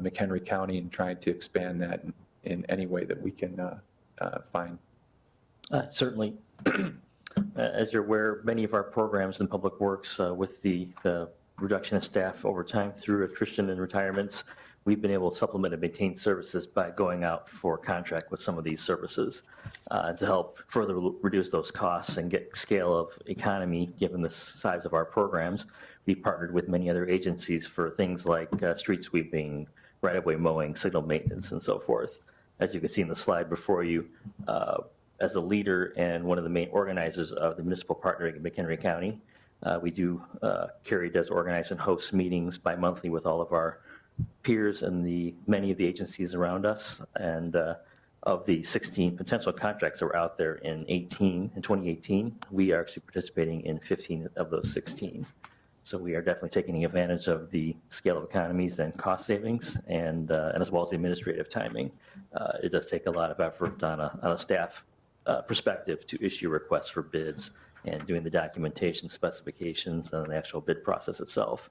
McHenry County and trying to expand that in any way that we can find. Certainly. As you're aware, many of our programs in Public Works with the reduction of staff over time through attrition and retirements, we've been able to supplement and maintain services by going out for contract with some of these services to help further reduce those costs and get scale of economy given the size of our programs. We partnered with many other agencies for things like street sweeping, right-of-way mowing, signal maintenance, and so forth. As you can see in the slide before you, as a leader and one of the main organizers of the municipal partnering in McHenry County, Carrie does organize and host meetings bi-monthly with all of our peers and many of the agencies around us. And of the 16 potential contracts that were out there in 2018, we are actually participating in 15 of those 16. So we are definitely taking advantage of the scale of economies and cost savings, and as well as the administrative timing. It does take a lot of effort on a staff perspective to issue requests for bids and doing the documentation, specifications, and the actual bid process itself.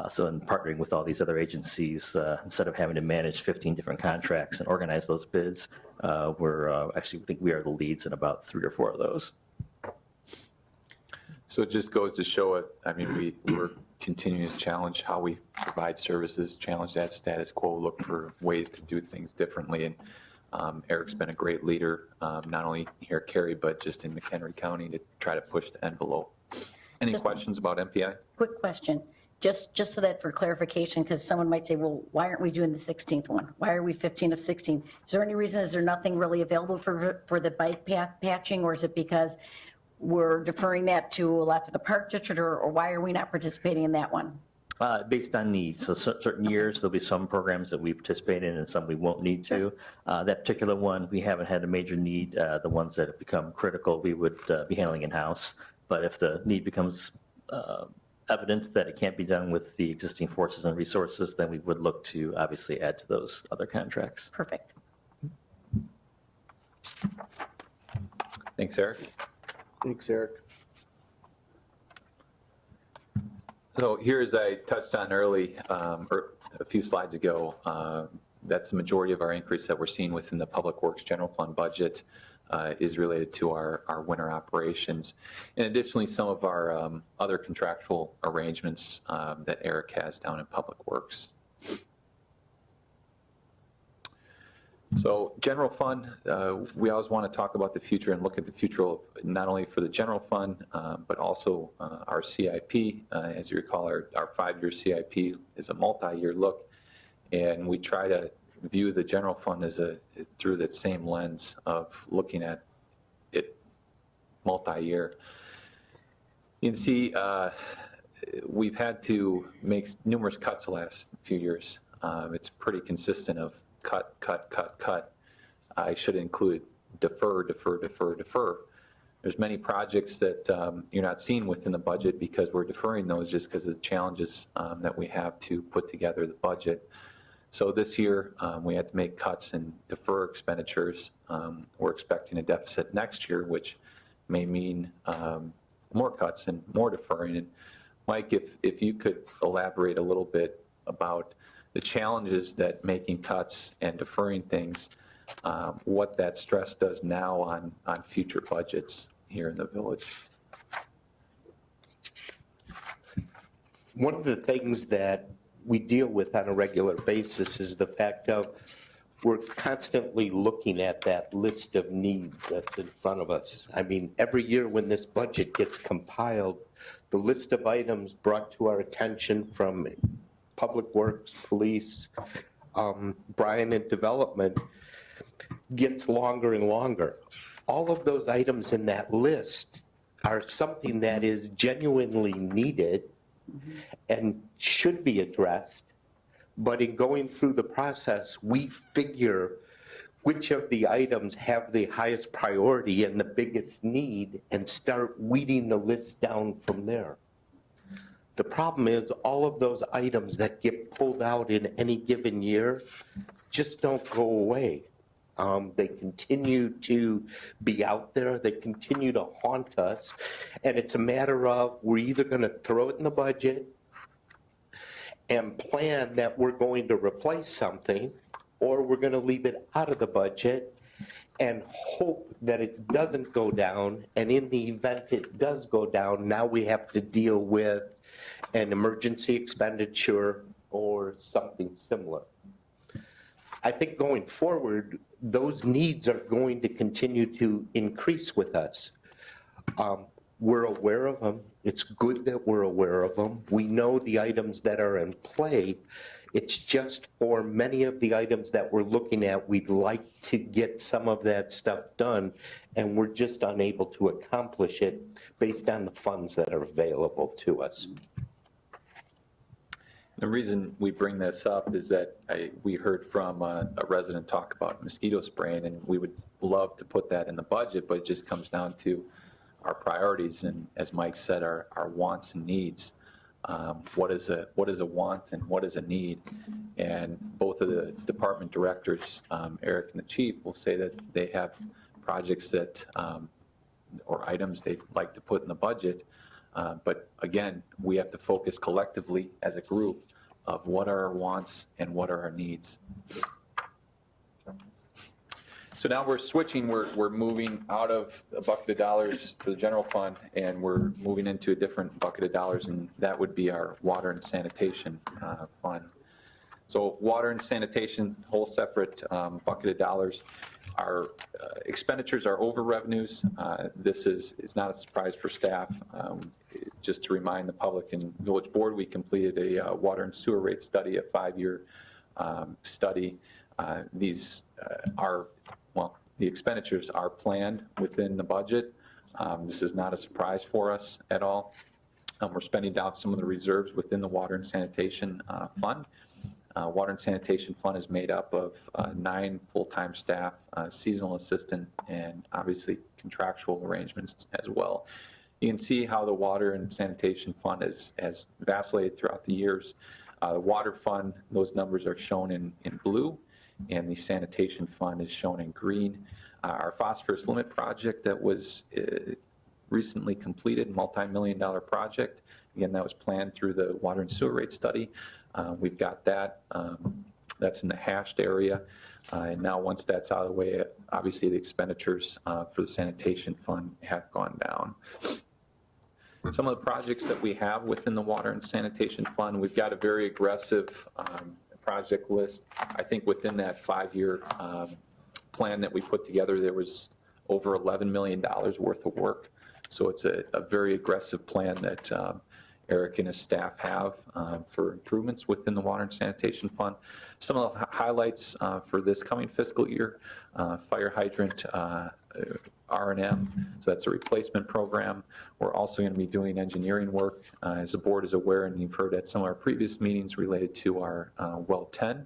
So in partnering with all these other agencies, instead of having to manage 15 different contracts and organize those bids, we're actually, I think we are the leads in about 3 or 4 of those. So it just goes to show it. I mean, we're continuing to challenge how we provide services, challenge that status quo, look for ways to do things differently. And Eric's been a great leader, not only here at Cary, but just in McHenry County to try to push the envelope. Any questions about MPI? Quick question, just so that for clarification, because someone might say, well, why aren't we doing the 16th one? Why are we 15 of 16? Is there any reason, is there nothing really available for the bike path patching, or is it because we're deferring that to a lot to the park district, or why are we not participating in that one? Based on needs. So certain years, there'll be some programs that we participate in and some we won't need to. That particular one, we haven't had a major need. The ones that have become critical, we would be handling in-house. But if the need becomes evident that it can't be done with the existing forces and resources, then we would look to obviously add to those other contracts. Perfect. Thanks, Eric. Thanks, Eric. So here, as I touched on early, or a few slides ago, that's the majority of our increase that we're seeing within the Public Works General Fund budget is related to our winter operations. And additionally, some of our other contractual arrangements that Eric has down in Public Works. So general fund, we always want to talk about the future and look at the future of not only for the general fund, but also our CIP. As you recall, our 5-year CIP is a multi-year look, and we try to view the general fund as through that same lens of looking at it multi-year. You can see we've had to make numerous cuts the last few years. It's pretty consistent of cut, cut, cut, cut. I should include defer, defer, defer, defer. There's many projects that you're not seeing within the budget because we're deferring those just because of the challenges that we have to put together the budget. So this year, we had to make cuts and defer expenditures. We're expecting a deficit next year, which may mean more cuts and more deferring. And Mike, if you could elaborate a little bit about the challenges that making cuts and deferring things, what that stress does now on future budgets here in the village. One of the things that we deal with on a regular basis is the fact of we're constantly looking at that list of needs that's in front of us. I mean, every year when this budget gets compiled, the list of items brought to our attention from Public Works, Police, Brian in Development gets longer and longer. All of those items in that list are something that is genuinely needed and should be addressed. But in going through the process, we figure which of the items have the highest priority and the biggest need and start weeding the list down from there. The problem is all of those items that get pulled out in any given year just don't go away. They continue to be out there. They continue to haunt us. And it's a matter of we're either going to throw it in the budget and plan that we're going to replace something, or we're going to leave it out of the budget and hope that it doesn't go down. And in the event it does go down, now we have to deal with an emergency expenditure or something similar. I think going forward, those needs are going to continue to increase with us. We're aware of them. It's good that we're aware of them. We know the items that are in play. It's just for many of the items that we're looking at, we'd like to get some of that stuff done, and we're just unable to accomplish it based on the funds that are available to us. The reason we bring this up is that we heard from a resident talk about mosquito spraying, and we would love to put that in the budget, but it just comes down to our priorities and, as Mike said, our wants and needs. What is a want and what is a need? And both of the department directors, Eric and the chief, will say that they have projects that or items they'd like to put in the budget. But again, we have to focus collectively as a group of what are our wants and what are our needs. So now we're switching, we're moving out of a bucket of dollars for the general fund, and we're moving into a different bucket of dollars, and that would be our water and sanitation fund. So water and sanitation, whole separate bucket of dollars. Our expenditures are over revenues. This is not a surprise for staff. Just to remind the public and village board, we completed a water and sewer rate study, a 5-year study. These are, well, the expenditures are planned within the budget. This is not a surprise for us at all. We're spending down some of the reserves within the water and sanitation fund. Water and sanitation fund is made up of 9 full-time staff, seasonal assistant, and obviously contractual arrangements as well. You can see how the Water and Sanitation Fund has vacillated throughout the years. The Water Fund, those numbers are shown in blue, and the Sanitation Fund is shown in green. Our phosphorus limit project that was recently completed, multi-million-dollar project. Again, that was planned through the water and sewer rate study. We've got that. That's in the hashed area. And now once that's out of the way, obviously the expenditures for the sanitation fund have gone down. Some of the projects that we have within the water and sanitation fund, we've got a very aggressive project list. I think within that 5-year plan that we put together, there was over $11 million worth of work. So it's a very aggressive plan that Eric and his staff have for improvements within the Water and Sanitation Fund. Some of the highlights for this coming fiscal year, fire hydrant R&M, so that's a replacement program. We're also going to be doing engineering work, as the board is aware, and you've heard at some of our previous meetings related to our well 10.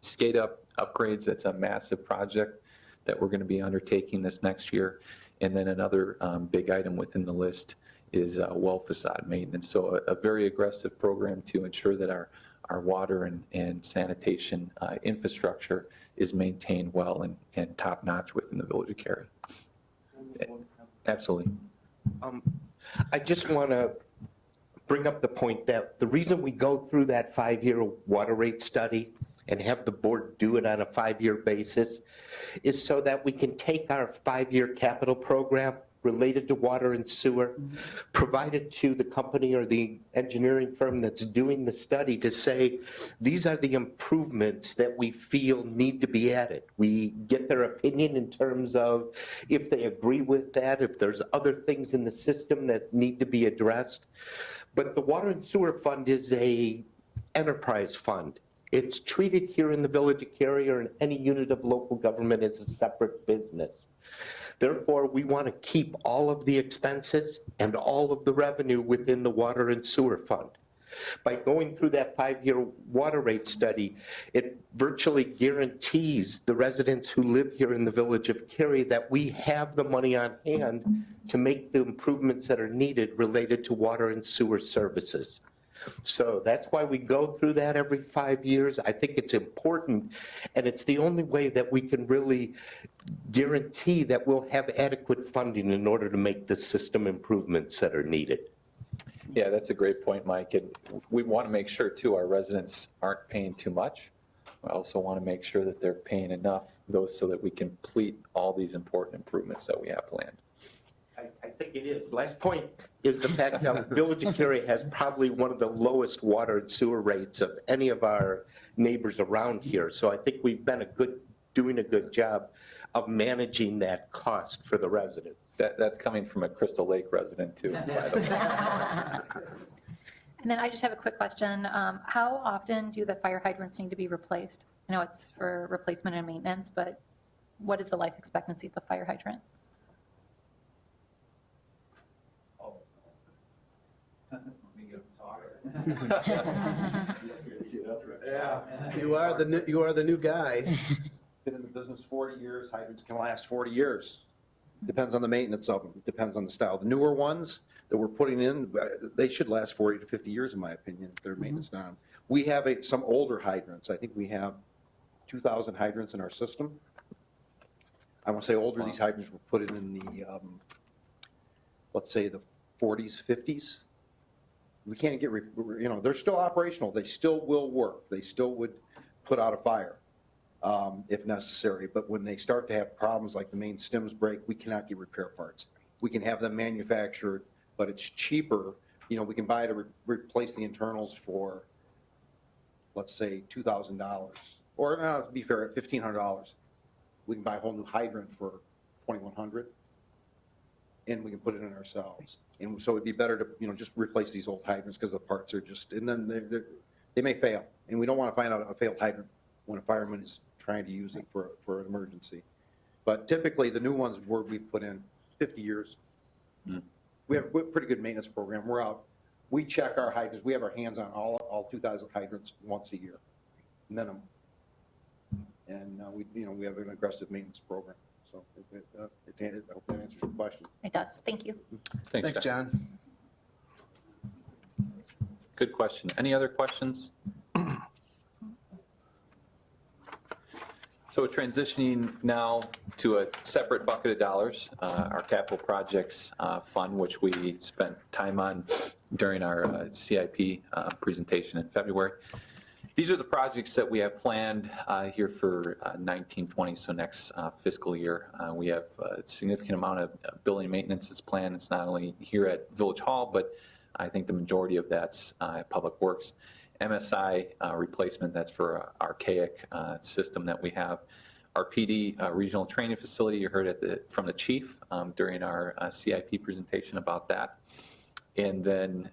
Skate upgrades, that's a massive project that we're going to be undertaking this next year. And then another big item within the list is well facade maintenance. So a very aggressive program to ensure that our water and sanitation infrastructure is maintained well and top notch within the village of Cary. Absolutely. I just want to bring up the point that the reason we go through that 5-year water rate study and have the board do it on a 5-year basis is so that we can take our 5-year capital program related to water and sewer, provide it to the company or the engineering firm that's doing the study to say, these are the improvements that we feel need to be added. We get their opinion in terms of if they agree with that, if there's other things in the system that need to be addressed. But the Water and Sewer Fund is a enterprise fund. It's treated here in the village of Cary or in any unit of local government as a separate business. Therefore, we want to keep all of the expenses and all of the revenue within the Water and Sewer Fund. By going through that 5-year water rate study, it virtually guarantees the residents who live here in the village of Cary that we have the money on hand to make the improvements that are needed related to water and sewer services. So that's why we go through that every 5 years. I think it's important, and it's the only way that we can really guarantee that we'll have adequate funding in order to make the system improvements that are needed. Yeah, that's a great point, Mike. And we want to make sure, too, our residents aren't paying too much. We also want to make sure that they're paying enough, those so that we complete all these important improvements that we have planned. I think it is. Last point is the fact that Village of Cary has probably one of the lowest water and sewer rates of any of our neighbors around here. So I think we've been doing a good job of managing that cost for the resident. That's coming from a Crystal Lake resident, too, by the way. And then I just have a quick question. How often do the fire hydrants need to be replaced? I know it's for replacement and maintenance, but what is the life expectancy of a fire hydrant? You are the new guy. Been in the business 40 years, hydrants can last 40 years. Depends on the maintenance of them, depends on the style. The newer ones that we're putting in, they should last 40 to 50 years in my opinion, if they're maintenance done. We have some older hydrants. I think we have 2,000 hydrants in our system. I want to say older, these hydrants were put in the, let's say the 40s, 50s. We can't get, they're still operational. They still will work. They still would put out a fire if necessary. But when they start to have problems like the main stems break, we cannot get repair parts. We can have them manufactured, but it's cheaper. We can buy to replace the internals for, let's say, $2,000. Or, to be fair, $1,500. We can buy a whole new hydrant for $2,100. And we can put it in ourselves. And so it'd be better to, just replace these old hydrants because the parts are just, and then they may fail. And we don't want to find out a failed hydrant when a fireman is trying to use it for an emergency. But typically the new ones we've put in 50 years. We have a pretty good maintenance program. We're out, we check our hydrants. We have our hands on all 2,000 hydrants once a year, minimum. And we have an aggressive maintenance program. So So I hope that answers your question. It does. Thank you. Thanks, John. Good question. Any other questions? So transitioning now to a separate bucket of dollars, our capital projects fund, which we spent time on during our CIP presentation in February. These are the projects that we have planned here for 1920, so next fiscal year. We have a significant amount of building maintenance that's planned. It's not only here at Village Hall, but I think the majority of that's Public Works. MSI replacement, that's for our archaic system that we have. Our PD regional training facility, you heard from the chief during our CIP presentation about that. And then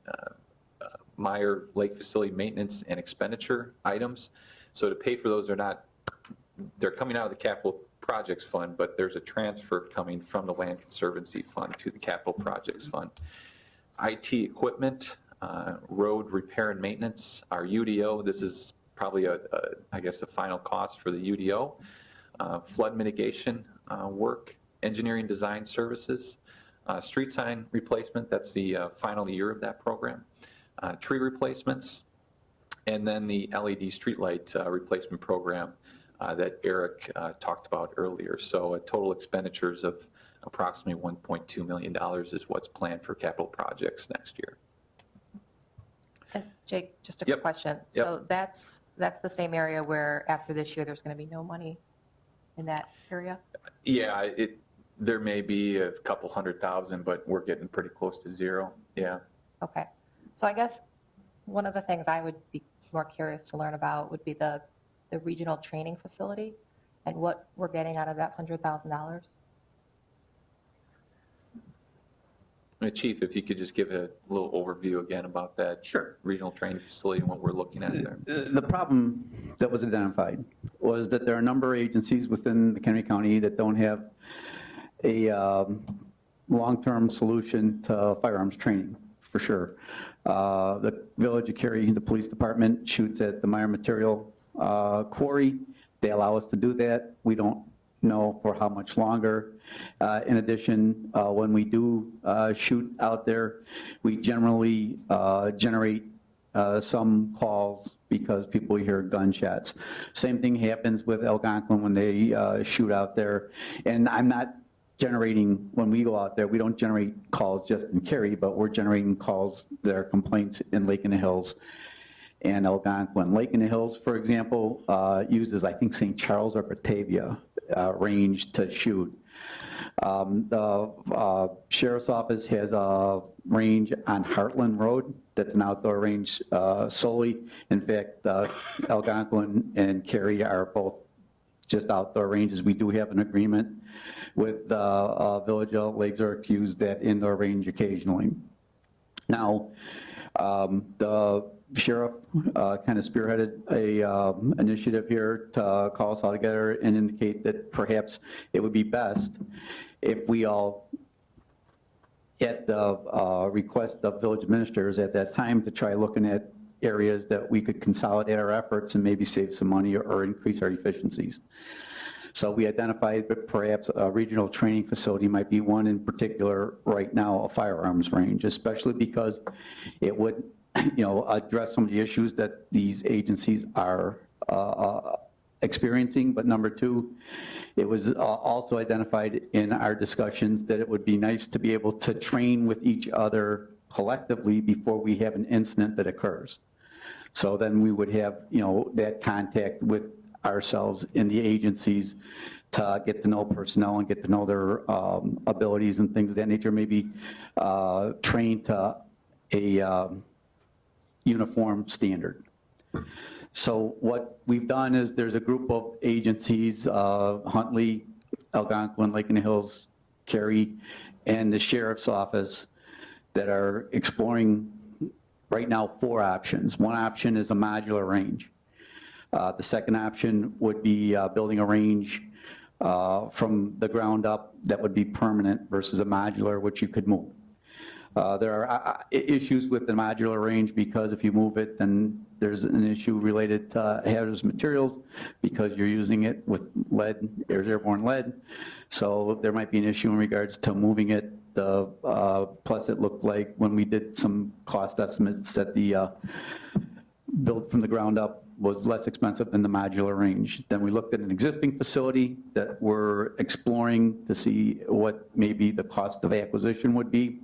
Meyer Lake facility maintenance and expenditure items. So to pay for those, they're coming out of the capital projects fund, but there's a transfer coming from the Land Conservancy Fund to the capital projects fund. IT equipment, road repair and maintenance, our UDO, this is probably I guess a final cost for the UDO, flood mitigation work, engineering design services, street sign replacement, that's the final year of that program, tree replacements, and then the LED streetlight replacement program that Eric talked about earlier. So total expenditures of approximately $1.2 million is what's planned for capital projects next year. And Jake, just a quick question. So that's the same area where after this year, there's going to be no money in that area? Yeah, there may be a couple $100,000, but we're getting pretty close to zero. Yeah. Okay. So I guess one of the things I would be more curious to learn about would be the regional training facility and what we're getting out of that $100,000. Chief, if you could just give a little overview again about that regional training facility and what we're looking at there. The problem that was identified was that there are a number of agencies within McHenry County that don't have a long-term solution to firearms training, for sure. The Village of Cary, the police department shoots at the Meyer Material Quarry. They allow us to do that. We don't know for how much longer. In addition, when we do shoot out there, we generally generate some calls because people hear gunshots. Same thing happens with Algonquin when they shoot out there. And I'm not generating, when we go out there, we don't generate calls just in Cary, but we're generating calls that are complaints in Lake in the Hills and Algonquin. Lake in the Hills, for example, uses, I think, St. Charles or Batavia range to shoot. The Sheriff's Office has a range on Heartland Road that's an outdoor range solely. In fact, Algonquin and Cary are both just outdoor ranges. We do have an agreement with the Village of Lake Zurich to use that indoor range occasionally. Now, the sheriff kind of spearheaded a initiative here to call us all together and indicate that perhaps it would be best if we all, at the request of village administrators at that time, to try looking at areas that we could consolidate our efforts and maybe save some money or increase our efficiencies. So we identified that perhaps a regional training facility might be one in particular right now, a firearms range, especially because it would, address some of the issues that these agencies are experiencing. But number two, it was also identified in our discussions that it would be nice to be able to train with each other collectively before we have an incident that occurs. So then we would have, that contact with ourselves in the agencies to get to know personnel and get to know their abilities and things of that nature, maybe train to a uniform standard. So what we've done is there's a group of agencies, Huntley, Algonquin, Lake in the Hills, Cary, and the Sheriff's Office that are exploring right now 4 options. One option is a modular range. The second option would be building a range from the ground up that would be permanent versus a modular, which you could move. There are issues with the modular range because if you move it, then there's an issue related to hazardous materials because you're using it with lead, airborne lead. So there might be an issue in regards to moving it. Plus it looked like when we did some cost estimates that the build from the ground up was less expensive than the modular range. Then we looked at an existing facility that we're exploring to see what maybe the cost of acquisition would be.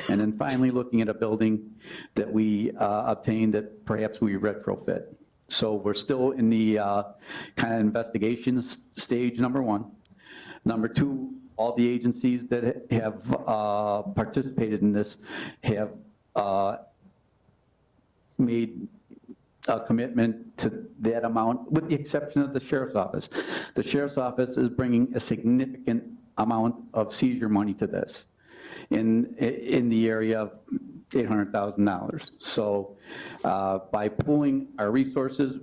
And then finally looking at a building that we obtained that perhaps we retrofit. So we're still in the kind of investigation stage, number one. Number two, all the agencies that have participated in this have made a commitment to that amount, with the exception of the sheriff's office. The sheriff's office is bringing a significant amount of seizure money to this in the area of $800,000. So by pooling our resources,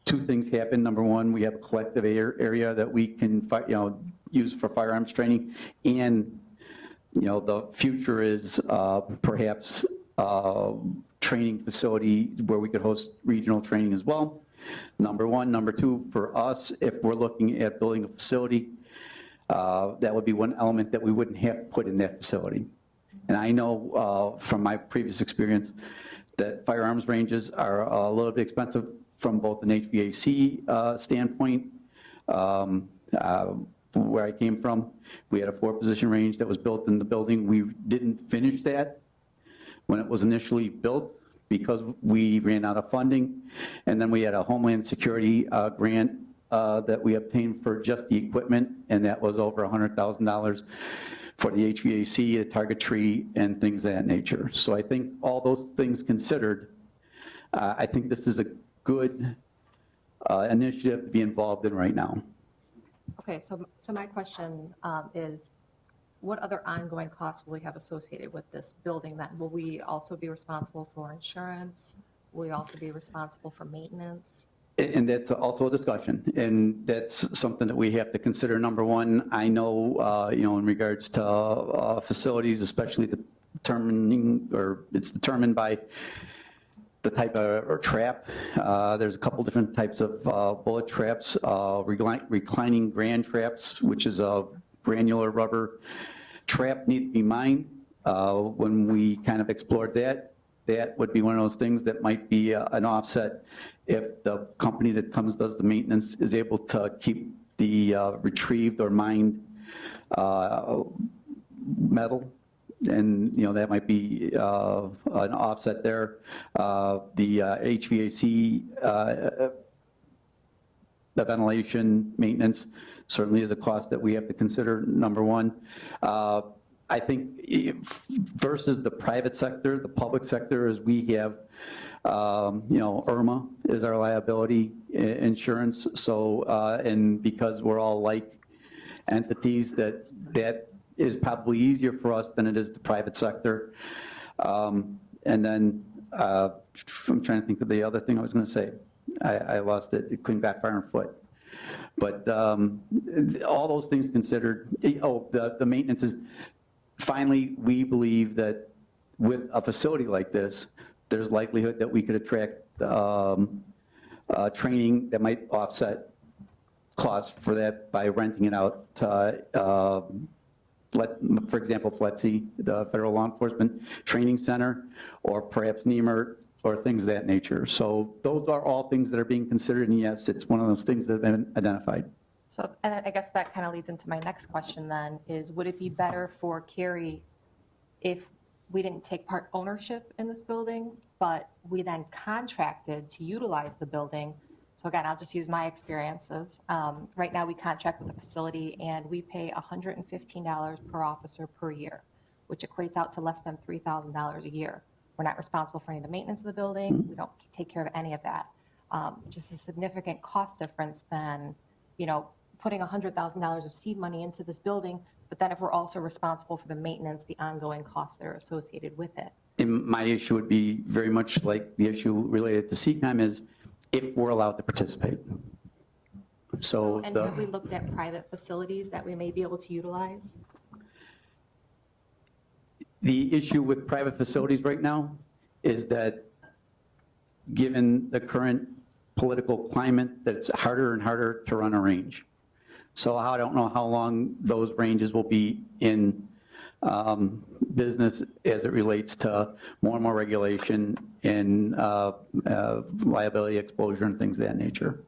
two things happen. Number one, we have a collective area that we can use for firearms training, and the future is perhaps training facility where we could host regional training as well. Number one. Number two, for us, if we're looking at building a facility, that would be one element that we wouldn't have to put in that facility. And I know from my previous experience that firearms ranges are a little bit expensive from both an HVAC standpoint. Where I came from, we had a 4-position range that was built in the building. We didn't finish that when it was initially built because we ran out of funding. And then we had a Homeland Security grant that we obtained for just the equipment, and that was over $100,000 for the HVAC, the targetry, and things of that nature. So I think all those things considered, I think this is a good initiative to be involved in right now. Okay, so my question is, what other ongoing costs will we have associated with this building then? Will we also be responsible for insurance? Will we also be responsible for maintenance? And that's also a discussion, and that's something that we have to consider. Number one, I know, in regards to facilities, especially it's determined by the type of trap. There's a couple different types of bullet traps, reclining grand traps, which is a granular rubber trap, need to be mined. When we kind of explored that would be one of those things that might be an offset if the company that does the maintenance is able to keep the retrieved or mined metal. And, that might be an offset there. The HVAC, the ventilation maintenance certainly is a cost that we have to consider, number one. I think versus the private sector, the public sector is we have, IRMA is our liability insurance. So, and because we're all like entities, that is probably easier for us than it is the private sector. And then I'm trying to think of the other thing I was going to say. I lost it. It couldn't backfire on foot. But all those things considered, the maintenance is, finally, we believe that with a facility like this, there's likelihood that we could attract training that might offset costs for that by renting it out to, for example, FLETC, the Federal Law Enforcement Training Center, or perhaps NEMR, or things of that nature. So those are all things that are being considered, and yes, it's one of those things that have been identified. So, and I guess that kind of leads into my next question then, is would it be better for Cary if we didn't take part ownership in this building, but we then contracted to utilize the building? So again, I'll just use my experiences. Right now, we contract with the facility, and we pay $115 per officer per year, which equates out to less than $3,000 a year. We're not responsible for any of the maintenance of the building. We don't take care of any of that. Just a significant cost difference than, putting $100,000 of seed money into this building, but then if we're also responsible for the maintenance, the ongoing costs that are associated with it. And my issue would be very much like the issue related to CCOM is if we're allowed to participate. So And have we looked at private facilities that we may be able to utilize? The issue with private facilities right now is that, given the current political climate, that it's harder and harder to run a range. So I don't know how long those ranges will be in business as it relates to more and more regulation and liability exposure and things of that nature.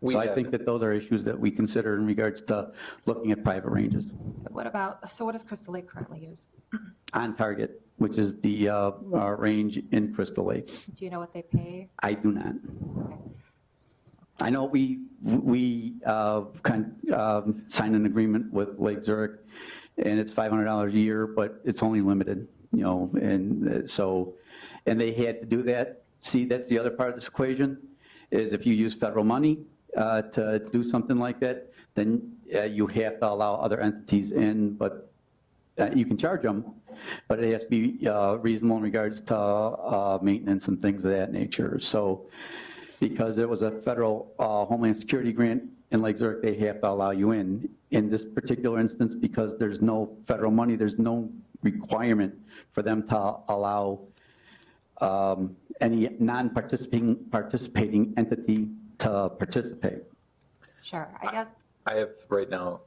So I think that those are issues that we consider in regards to looking at private ranges. What about, so what does Crystal Lake currently use? On Target, which is the range in Crystal Lake. Do you know what they pay? I do not. I know we signed an agreement with Lake Zurich, and it's $500 a year, but it's only limited, you know, and so, and they had to do that. See, that's the other part of this equation, is if you use federal money to do something like that, then you have to allow other entities in, but you can charge them, but it has to be reasonable in regards to maintenance and things of that nature. So, because there was a federal Homeland Security grant in Lake Zurich, they have to allow you in. In this particular instance, because there's no federal money, there's no requirement for them to allow any non-participating entity to participate. Sure, I guess. I have right now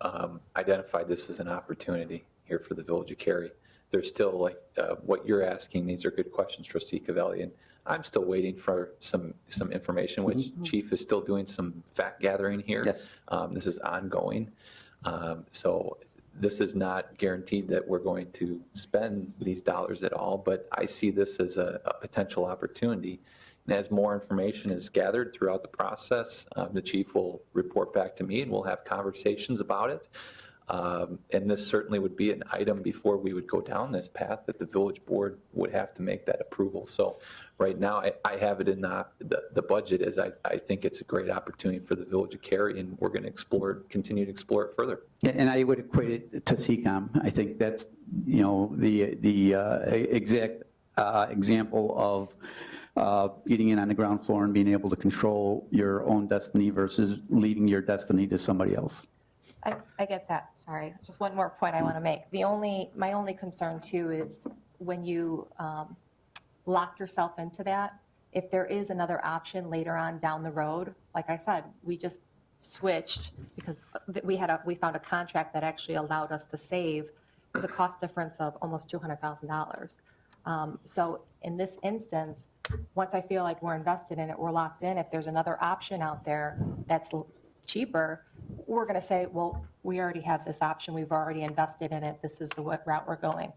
identified this as an opportunity here for the Village of Cary. There's still, like what you're asking, these are good questions, Trustee Cavalli, and I'm still waiting for some information, which Chief is still doing some fact gathering here. Yes. This is ongoing. So this is not guaranteed that we're going to spend these dollars at all, but I see this as a potential opportunity. And as more information is gathered throughout the process, the chief will report back to me and we'll have conversations about it. And this certainly would be an item before we would go down this path that the village board would have to make that approval. So right now I have it in the budget as I think it's a great opportunity for the Village of Cary, and we're going to continue to explore it further. And I would equate it to CCOM. I think that's, you know, the exact example of getting in on the ground floor and being able to control your own destiny versus leaving your destiny to somebody else. I get that, sorry. Just one more point I want to make. My only concern too is when you lock yourself into that, if there is another option later on down the road, like I said, we just switched because we found a contract that actually allowed us to save. There's a cost difference of almost $200,000. So in this instance, once I feel like we're invested in it, we're locked in, if there's another option out there that's cheaper, we're going to say, well, we already have this option. We've already invested in it. This is the route we're going.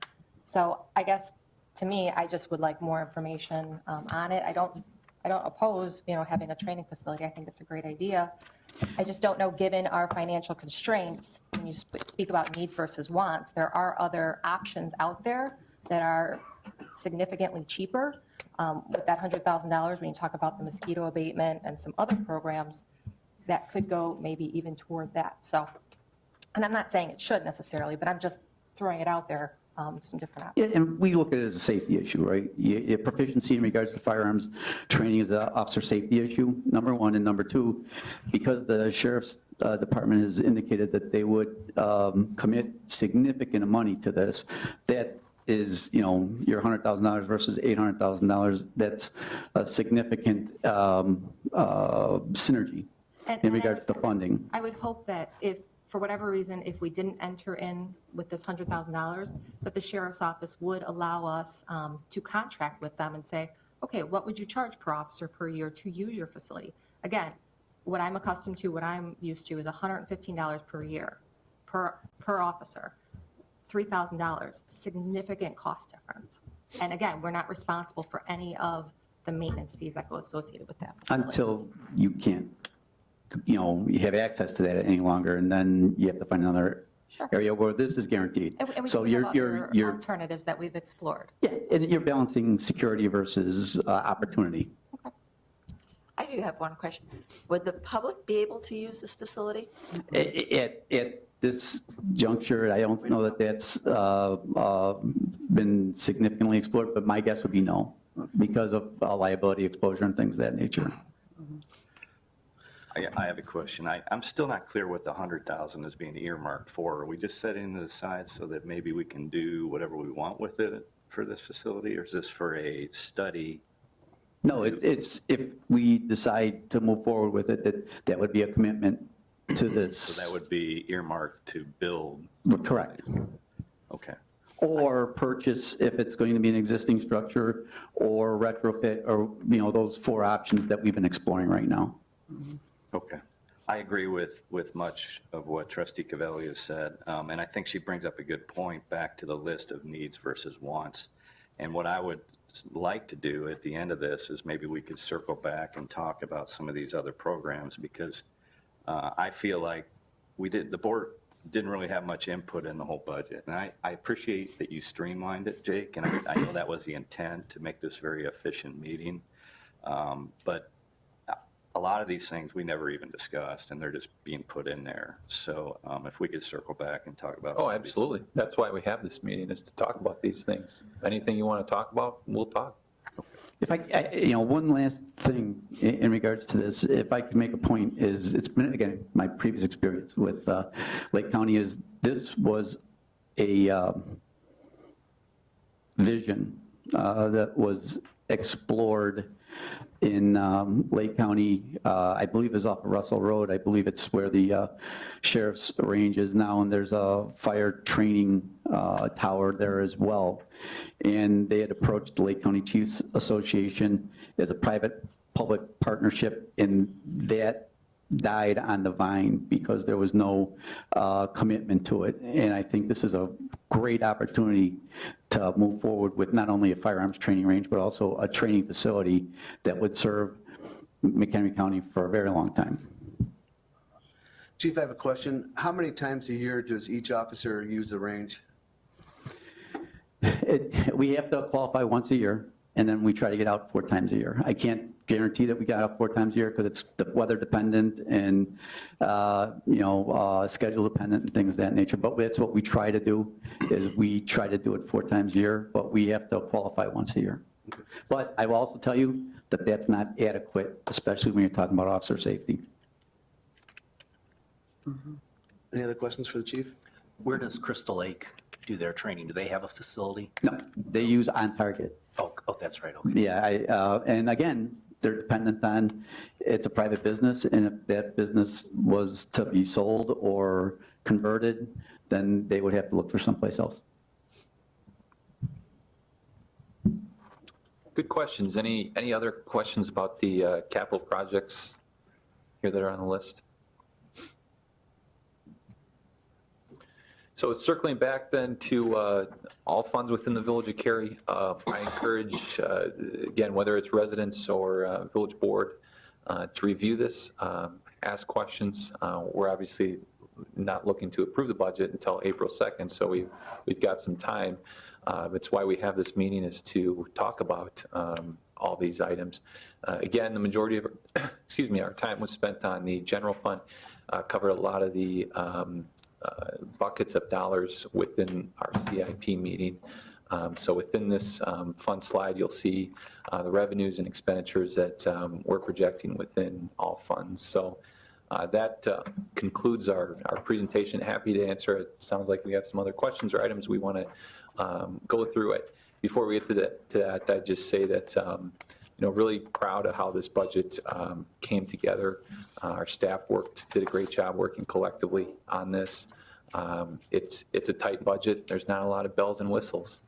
So I guess to me, I just would like more information on it. I don't oppose, you know, having a training facility. I think it's a great idea. I just don't know, given our financial constraints, when you speak about needs versus wants, there are other options out there that are significantly cheaper. With that $100,000, when you talk about the mosquito abatement and some other programs, that could go maybe even toward that. So, and I'm not saying it should necessarily, but I'm just throwing it out there, some different options. Yeah, and we look at it as a safety issue, right? Your proficiency in regards to firearms training is an officer safety issue, number one. And number two, because the sheriff's department has indicated that they would commit significant money to this, that is, you know, your $100,000 versus $800,000, that's a significant synergy in regards to funding. I would hope that if, for whatever reason, if we didn't enter in with this $100,000, that the sheriff's office would allow us to contract with them and say, okay, what would you charge per officer per year to use your facility? Again, what I'm accustomed to, what I'm used to is $115 per year per officer, $3,000, significant cost difference. And again, we're not responsible for any of the maintenance fees that go associated with that facility. Until you can't, you know, you have access to that any longer, and then you have to find another area where this is guaranteed. And we So have you're other alternatives that we've explored. yes, and you're balancing security versus opportunity. I do have one question. Would the public be able to use this facility? At this juncture, I don't know that that's been significantly explored, but my guess would be no, because of liability exposure and things of that nature. I have a question. I'm still not clear what the 100,000 is being earmarked for. Are we just setting it aside so that maybe we can do whatever we want with it for this facility, or is this for a study? No, it's, if we decide to move forward with it, that would be a commitment to this. So that would be earmarked to build? Correct. Okay. Or purchase if it's going to be an existing structure, or retrofit, or, those 4 options that we've been exploring right now. Okay. I agree with much of what Trustee Cavelli has said, and I think she brings up a good point back to the list of needs versus wants. And what I would like to do at the end of this is maybe we could circle back and talk about some of these other programs, because I feel like the board didn't really have much input in the whole budget. And I appreciate that you streamlined it, Jake, and I know that was the intent, to make this very efficient meeting. But a lot of these things we never even discussed, and they're just being put in there. So if we could circle back and talk about. Oh, absolutely. That's why we have this meeting, is to talk about these things. Anything you want to talk about, we'll talk. If one last thing in regards to this, if I could make a point, is it's been, again, my previous experience with Lake County is this was a vision that was explored in Lake County. I believe is off of Russell Road. I believe it's where the sheriff's range is now, and there's a fire training tower there as well. And they had approached the Lake County Chiefs Association as a private-public partnership, and that died on the vine because there was no commitment to it. And I think this is a great opportunity to move forward with not only a firearms training range, but also a training facility that would serve McHenry County for a very long time. Chief, I have a question. How many times a year does each officer use the range? We have to qualify once a year, and then we try to get out 4 times a year. I can't guarantee that we get out 4 times a year because it's weather dependent and, schedule dependent and things of that nature. But that's what we try to do, is we try to do it 4 times a year, but we have to qualify once a year. But I will also tell you that that's not adequate, especially when you're talking about officer safety. Any other questions for the chief? Where does Crystal Lake do their training? Do they have a facility? No, they use On Target. Oh, that's right, okay. Yeah, and again, they're dependent on, it's a private business, and if that business was to be sold or converted, then they would have to look for someplace else. Good questions. Any other questions about the capital projects here that are on the list? So circling back then to all funds within the Village of Cary, I encourage, again, whether it's residents or village board, to review this, ask questions. We're obviously not looking to approve the budget until April 2nd, so we've got some time. It's why we have this meeting, is to talk about all these items. Again, the majority of our time was spent on the general fund, covered a lot of the buckets of dollars within our CIP meeting. So within this fund slide, you'll see the revenues and expenditures that we're projecting within all funds. So that concludes our presentation. Happy to answer. It sounds like we have some other questions or items we want to go through it. Before we get to that, I'd just say that really proud of how this budget came together. Our staff did a great job working collectively on this. It's a tight budget. There's not a lot of bells and whistles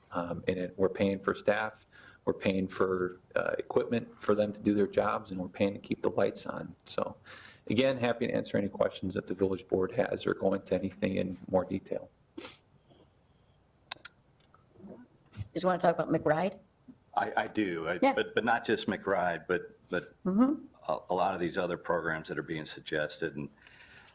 in it. We're paying for staff, we're paying for equipment for them to do their jobs, and we're paying to keep the lights on. So again, happy to answer any questions that the village board has or go into anything in more detail. Just want to talk about McBride? I do, Yeah. but not just McBride, but a lot of these other programs that are being suggested. And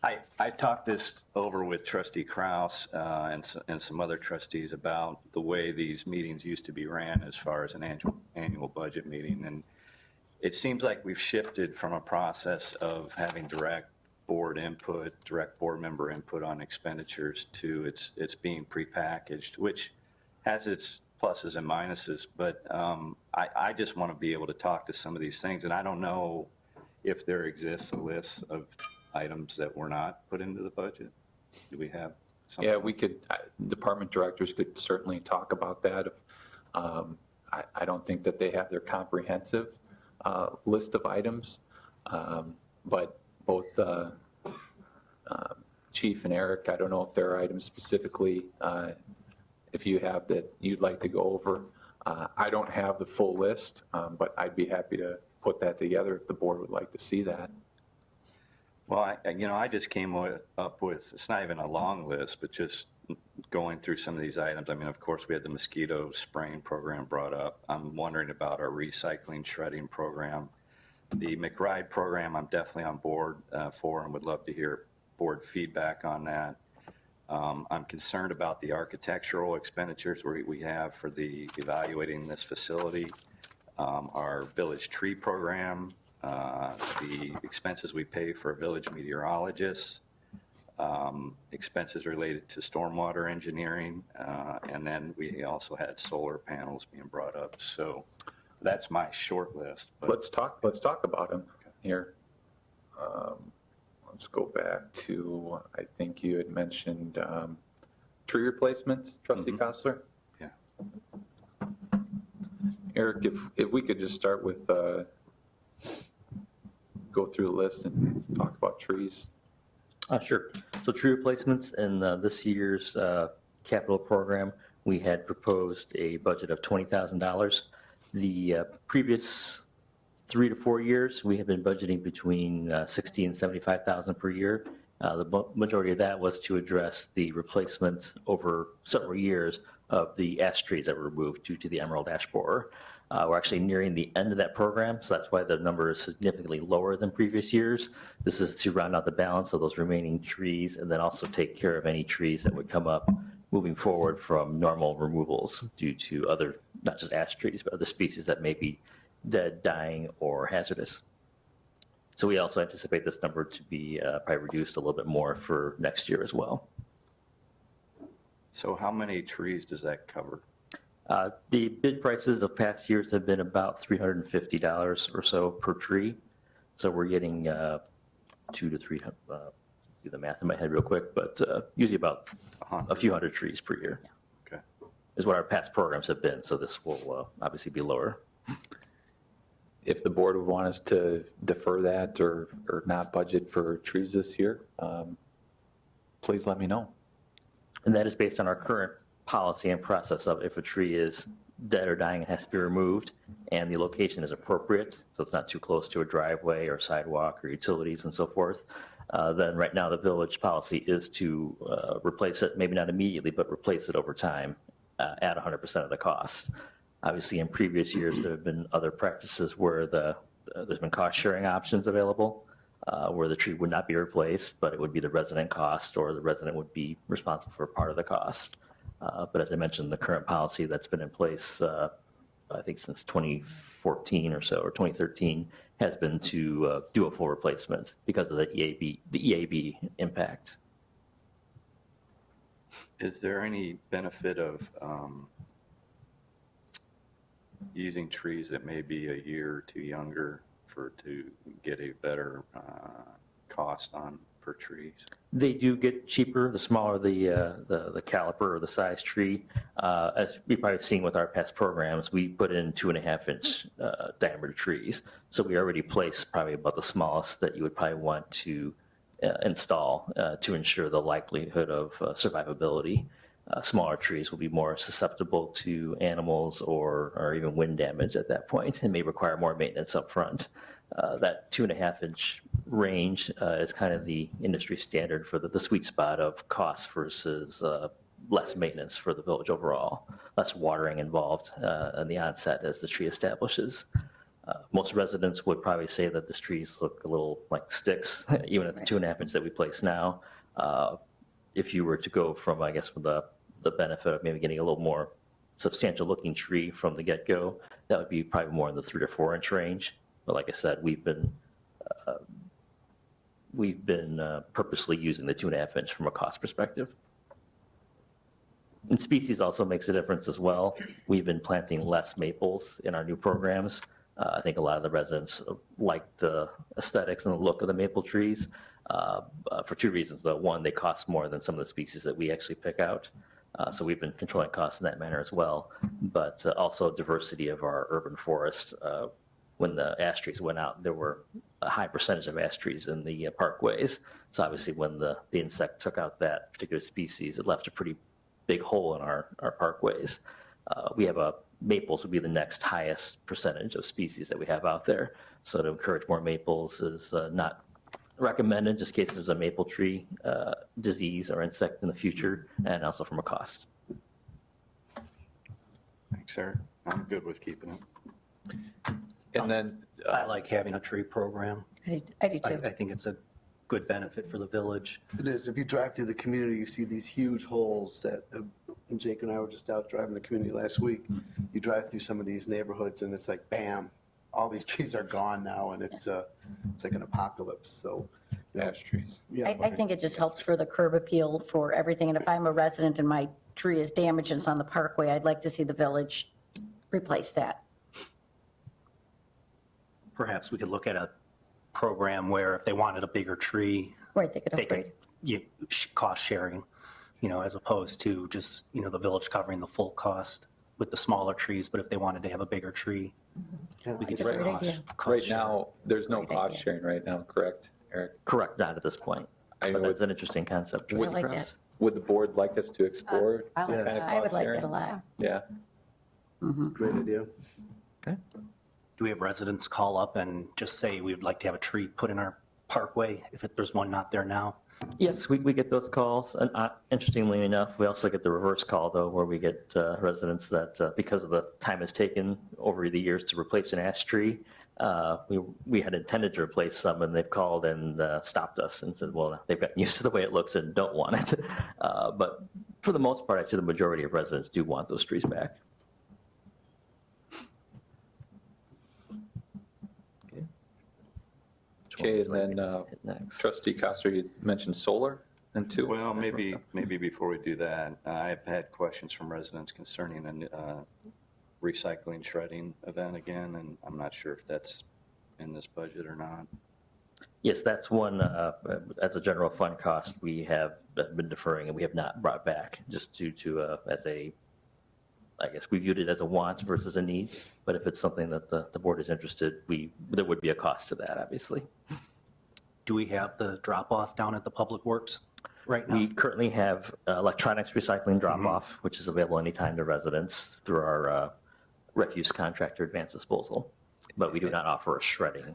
I talked this over with Trustee Kraus and some other trustees about the way these meetings used to be ran as far as an annual budget meeting. And it seems like we've shifted from a process of having direct board member input on expenditures to it's being prepackaged, which has its pluses and minuses. But I just want to be able to talk to some of these things. And I don't know if there exists a list of items that were not put into the budget? Do we have something? Yeah, we could, department directors could certainly talk about that. I don't think that they have their comprehensive list of items, but both Chief and Eric, I don't know if there are items specifically, if you have that you'd like to go over. I don't have the full list, but I'd be happy to put that together if the board would like to see that. Well, I just came up with, it's not even a long list, but just going through some of these items. I mean, of course, we had the mosquito spraying program brought up. I'm wondering about our recycling shredding program. The McRide program, I'm definitely on board for and would love to hear board feedback on that. I'm concerned about the architectural expenditures we have for the evaluating this facility, our village tree program, the expenses we pay for a village meteorologist, expenses related to stormwater engineering, and then we also had solar panels being brought up. So that's my short list. But Let's talk about them here. Let's go back to, I think you had mentioned tree replacements, Trustee Kostler? Yeah. Eric, if we could just start with, go through the list and talk about trees. Sure. So tree replacements in this year's capital program, we had proposed a budget of $20,000. The previous 3 to 4 years, we have been budgeting between $60,000 and $75,000 per year. The majority of that was to address the replacement over several years of the ash trees that were removed due to the emerald ash borer. We're actually nearing the end of that program, so that's why the number is significantly lower than previous years. This is to round out the balance of those remaining trees and then also take care of any trees that would come up moving forward from normal removals due to other, not just ash trees, but other species that may be dead, dying, or hazardous. So we also anticipate this number to be probably reduced a little bit more for next year as well. so how many trees does that cover? The bid prices of past years have been about $350 or so per tree. So we're getting 2 to 3, do the math in my head real quick, but usually about a few hundred trees per year. Okay. Is what our past programs have been. So this will obviously be lower. If the board would want us to defer that or not budget for trees this year, please let me know. And that is based on our current policy and process of if a tree is dead or dying, it has to be removed, and the location is appropriate, so it's not too close to a driveway or sidewalk or utilities and so forth. Then right now the village policy is to replace it, maybe not immediately, but replace it over time at 100% of the cost. Obviously, in previous years, there have been other practices where there's been cost-sharing options available, where the tree would not be replaced, but it would be the resident cost, or the resident would be responsible for part of the cost. But as I mentioned, the current policy that's been in place, I think since 2014 or so, or 2013, has been to do a full replacement because of the EAB impact. Is there any benefit of using trees that may be a year or two younger to get a better cost on per trees? They do get cheaper the smaller the caliper or the size tree. As we've probably seen with our past programs, we put in 2.5-inch diameter trees. So we already placed probably about the smallest that you would probably want to install to ensure the likelihood of survivability. Smaller trees will be more susceptible to animals or even wind damage at that point and may require more maintenance up front. That 2.5-inch range is kind of the industry standard for the sweet spot of cost versus less maintenance for the village overall, less watering involved in the onset as the tree establishes. Most residents would probably say that the trees look a little like sticks, even at the 2.5-inch that we place now. If you were to go from, I guess, from the benefit of maybe getting a little more substantial looking tree from the get-go, that would be probably more in the 3 or 4-inch range. But like I said, we've been purposely using the 2.5-inch from a cost perspective. And species also makes a difference as well. We've been planting less maples in our new programs I think a lot of the residents like the aesthetics and the look of the maple trees for two reasons. Though one, they cost more than some of the species that we actually pick out. So we've been controlling costs in that manner as well. But also diversity of our urban forest. When the ash trees went out, there were a high percentage of ash trees in the parkways. So obviously when the insect took out that particular species, it left a pretty big hole in our parkways. We have maples would be the next highest percentage of species that we have out there. So to encourage more maples is not recommended, just in case there's a maple tree disease or insect in the future, and also from a cost. Thanks, sir. I'm good with keeping it. And then, I like having a tree program. I do too. I think it's a good benefit for the village. It is. If you drive through the community, you see these huge holes that, and Jake and I were just out driving the community last week. You drive through some of these neighborhoods and it's like, bam, all these trees are gone now, and it's like an apocalypse. So, ash trees. yeah. I think it just helps for the curb appeal for everything. And if I'm a resident and my tree is damaged and it's on the parkway, I'd like to see the village replace that. Perhaps we could look at a program where if they wanted a bigger tree, Right, they could they upgrade. could cost sharing, as opposed to just, the village covering the full cost with the smaller trees. But if they wanted to have a bigger tree, we could just Great idea. cost Right share. now, there's no Great cost idea. sharing right now, correct, Eric? Correct, not at this point. I But would- that's an interesting concept. I like that. perhaps. Would the board like us to explore I some like kind of I would cost like sharing? that a lot. Yeah. Great idea. Do we have residents call up and just say we would like to have a tree put in our parkway if there's one not there now? Yes, we get those calls. And interestingly enough, we also get the reverse call, though, where we get residents that, because of the time it's taken over the years to replace an ash tree, we had intended to replace some, and they've called and stopped us and said, well, they've gotten used to the way it looks and don't want it. But for the most part, I'd say the majority of residents do want those trees back. Okay, and then Hit next. trustee Coster, you mentioned solar and two? Well, maybe before we do that, I've had questions from residents concerning a recycling shredding event again, and I'm not sure if that's in this budget or not. Yes, that's one, as a general fund cost, we have been deferring and we have not brought back, just due to, I guess we viewed it as a want versus a need, but if it's something that the board is interested, there would be a cost to that, obviously. Do we have the drop-off down at the Public Works right now? We currently have electronics recycling drop-off, which is available anytime to residents through our refuse contractor advanced disposal, but we do not offer a shredding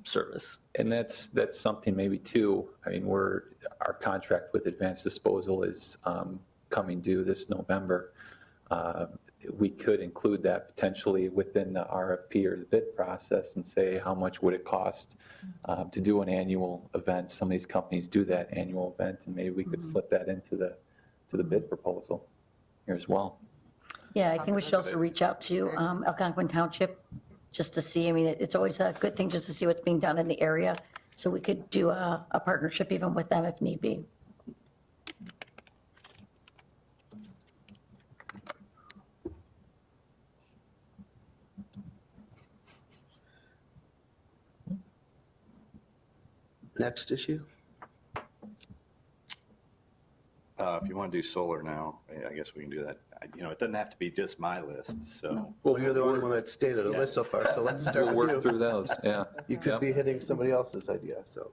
service. And that's something maybe too, I mean, our contract with Advanced Disposal is coming due this November. We could include that potentially within the RFP or the bid process and say, how much would it cost to do an annual event? Some of these companies do that annual event, and maybe we could slip that into the bid proposal here as well. Yeah, I think we should also reach out to Algonquin Township just to see, I mean, it's always a good thing just to see what's being done in the area. So we could do a partnership even with them if need be. Next issue? If you want to do solar now, I guess we can do that. It doesn't have to be just my list, so. Well, you're the only one that's stated a list so far, so let's start We'll with work you. through those, yeah. You could Yep. be hitting somebody else's idea, so.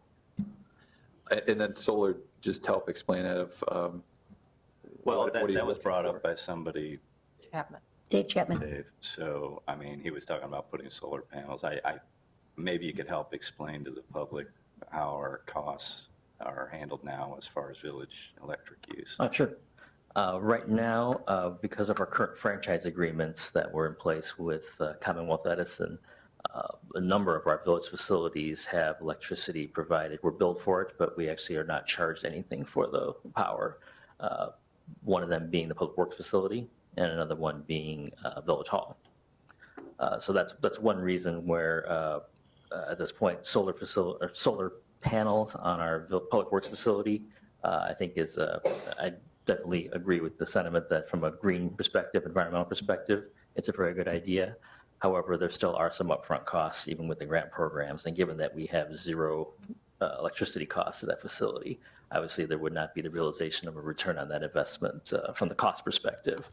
And then solar, just to help explain it of. Well, what are you that was looking brought for? up by somebody, Chapman. Dave Chapman. Dave. So, I mean, he was talking about putting solar panels. Maybe you could help explain to the public how our costs are handled now as far as village electric use. Sure. Right now, because of our current franchise agreements that were in place with Commonwealth Edison, a number of our village facilities have electricity provided. We're billed for it, but we actually are not charged anything for the power. One of them being the Public Works facility, and another one being Village Hall. So that's one reason where, at this point, solar panels on our Public Works facility, I think is I definitely agree with the sentiment that from a green perspective, environmental perspective, it's a very good idea. However, there still are some upfront costs, even with the grant programs. And given that we have zero electricity costs at that facility, obviously there would not be the realization of a return on that investment from the cost perspective.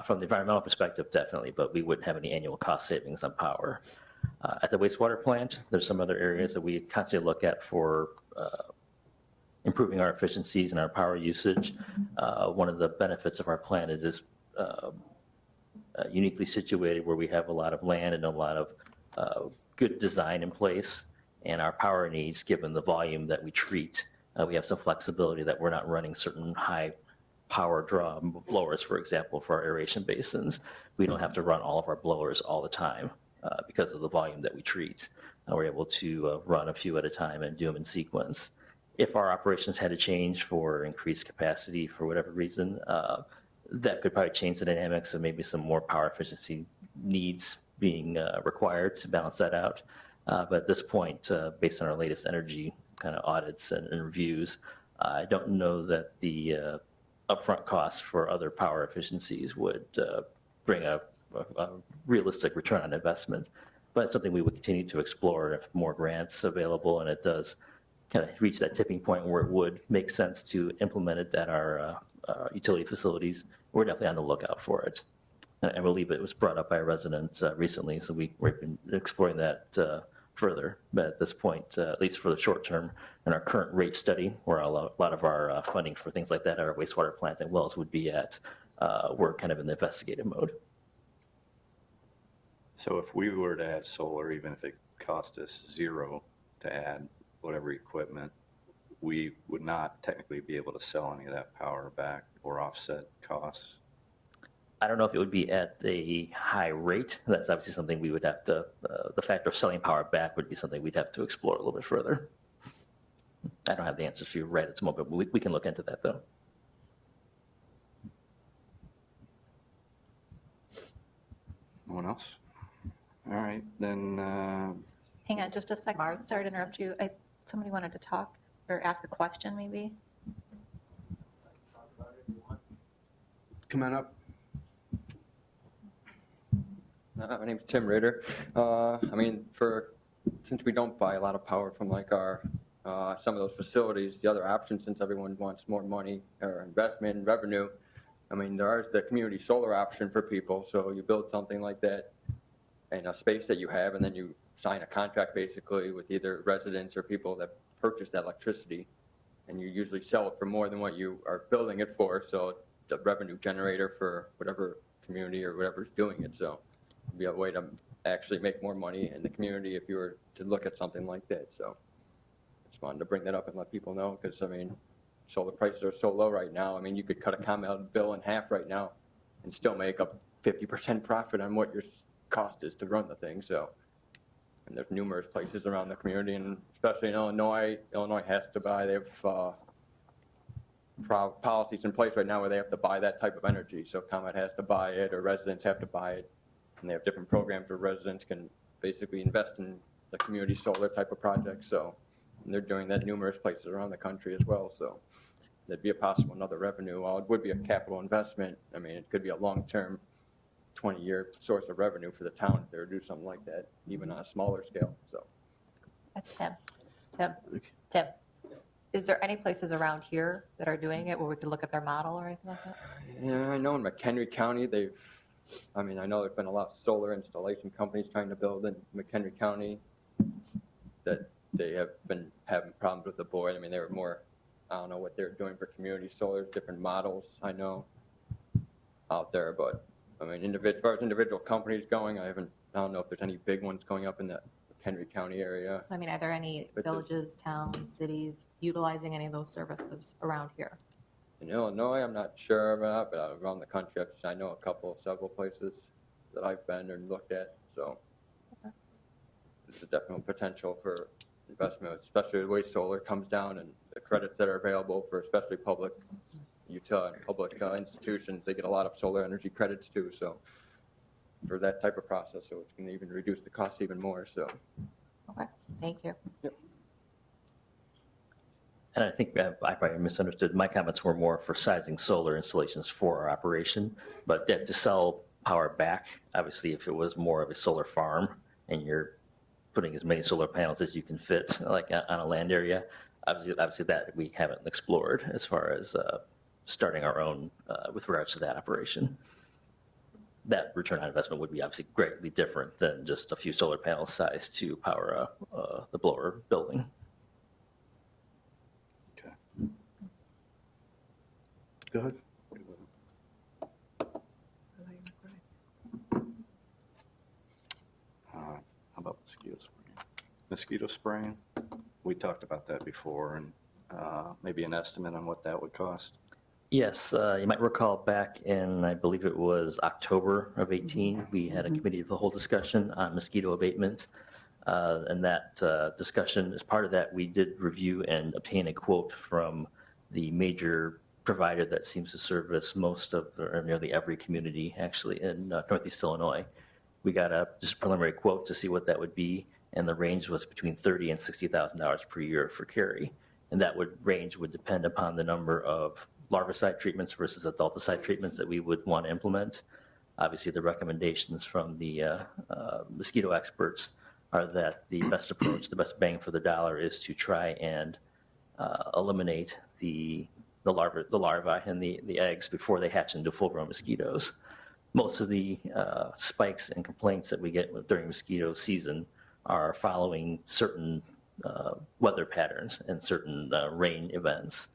From the environmental perspective, definitely, but we wouldn't have any annual cost savings on power. At the wastewater plant, there's some other areas that we constantly look at for improving our efficiencies and our power usage. One of the benefits of our plant is uniquely situated where we have a lot of land and a lot of good design in place, and our power needs, given the volume that we treat, we have some flexibility that we're not running certain high power draw blowers, for example, for our aeration basins. We don't have to run all of our blowers all the time because of the volume that we treat. We're able to run a few at a time and do them in sequence. If our operations had to change for increased capacity for whatever reason, that could probably change the dynamics of maybe some more power efficiency needs being required to balance that out. But at this point, based on our latest energy kind of audits and reviews, I don't know that the upfront costs for other power efficiencies would bring a realistic return on investment. But it's something we would continue to explore if more grants available and it does kind of reach that tipping point where it would make sense to implement it at our utility facilities. We're definitely on the lookout for it. And I believe it was brought up by a resident recently, so we've been exploring that further. But at this point, at least for the short term, in our current rate study, where a lot of our funding for things like that at our wastewater plant and wells would be at, we're kind of in the investigative mode. So if we were to add solar, even if it cost us zero to add whatever equipment, we would not technically be able to sell any of that power back or offset costs? I don't know if it would be at a high rate. That's obviously something we would have to, the factor of selling power back would be something we'd have to explore a little bit further. I don't have the answers for you right at this moment, but we can look into that though. No one else? All right, then. Hang on just a second. Sorry to interrupt you. Somebody wanted to talk or ask a question maybe. Come on up. My name's Tim Rader. I mean, since we don't buy a lot of power from like our some of those facilities, the other option, since everyone wants more money or investment and revenue, I mean, there is the community solar option for people. So you build something like that in a space that you have, and then you sign a contract basically with either residents or people that purchase that electricity, and you usually sell it for more than what you are building it for. So the revenue generator for whatever community or whatever's doing it. So it'd be a way to actually make more money in the community if you were to look at something like that. So I just wanted to bring that up and let people know, because I mean, solar prices are so low right now. I mean, you could cut a ComEd bill in half right now and still make a 50% profit on what your cost is to run the thing. So, and there's numerous places around the community, and especially in Illinois. Illinois has to buy. They have policies in place right now where they have to buy that type of energy. So ComEd has to buy it, or residents have to buy it, and they have different programs where residents can basically invest in the community solar type of projects. So, and they're doing that numerous places around the country as well. So there'd be a possible another revenue. While it would be a capital investment, I mean, it could be a long-term 20-year source of revenue for the town if they were to do something like that, even on a smaller scale. So That's Tim. Is there any places around here that are doing it where we could look at their model or anything like that? yeah, I know in McHenry County, I know there's been a lot of solar installation companies trying to build in McHenry County that they have been having problems with the board. I mean, they were more, I don't know what they're doing for community solar, different models I know out there, but I mean, as far as individual companies going, I don't know if there's any big ones going up in the Henry County area. I mean, are there any villages, towns, cities utilizing any of those services around here? In Illinois, I'm not sure about, but around the country, I know several places that I've been and looked at. So there's a definite potential for investment, especially the way solar comes down and the credits that are available for especially public utility, public institutions. They get a lot of solar energy credits too. So for that type of process, so it's going to even reduce the cost even more. So. Okay, thank you. Yep. And I think I probably misunderstood. My comments were more for sizing solar installations for our operation, but to sell power back. Obviously, if it was more of a solar farm and you're putting as many solar panels as you can fit, like on a land area, obviously that we haven't explored as far as starting our own with regards to that operation. That return on investment would be obviously greatly different than just a few solar panels sized to power the blower building. Okay. Go ahead. How about mosquito spraying? Mosquito spraying, we talked about that before, and maybe an estimate on what that would cost. Yes, you might recall back in, I believe it was October of 18, we had a committee of the whole discussion on mosquito abatement. And that discussion, as part of that, we did review and obtain a quote from the major provider that seems to service most of, or nearly every community actually in Northeast Illinois. We got a just preliminary quote to see what that would be, and the range was between $30,000 and $60,000 per year for carry. And that range would depend upon the number of larvicide treatments versus adulticide treatments that we would want to implement. Obviously, the recommendations from the mosquito experts are that the best approach, the best bang for the dollar, is to try and eliminate the larvae and the eggs before they hatch into full-grown mosquitoes. Most of the spikes and complaints that we get during mosquito season are following certain weather patterns and certain rain events.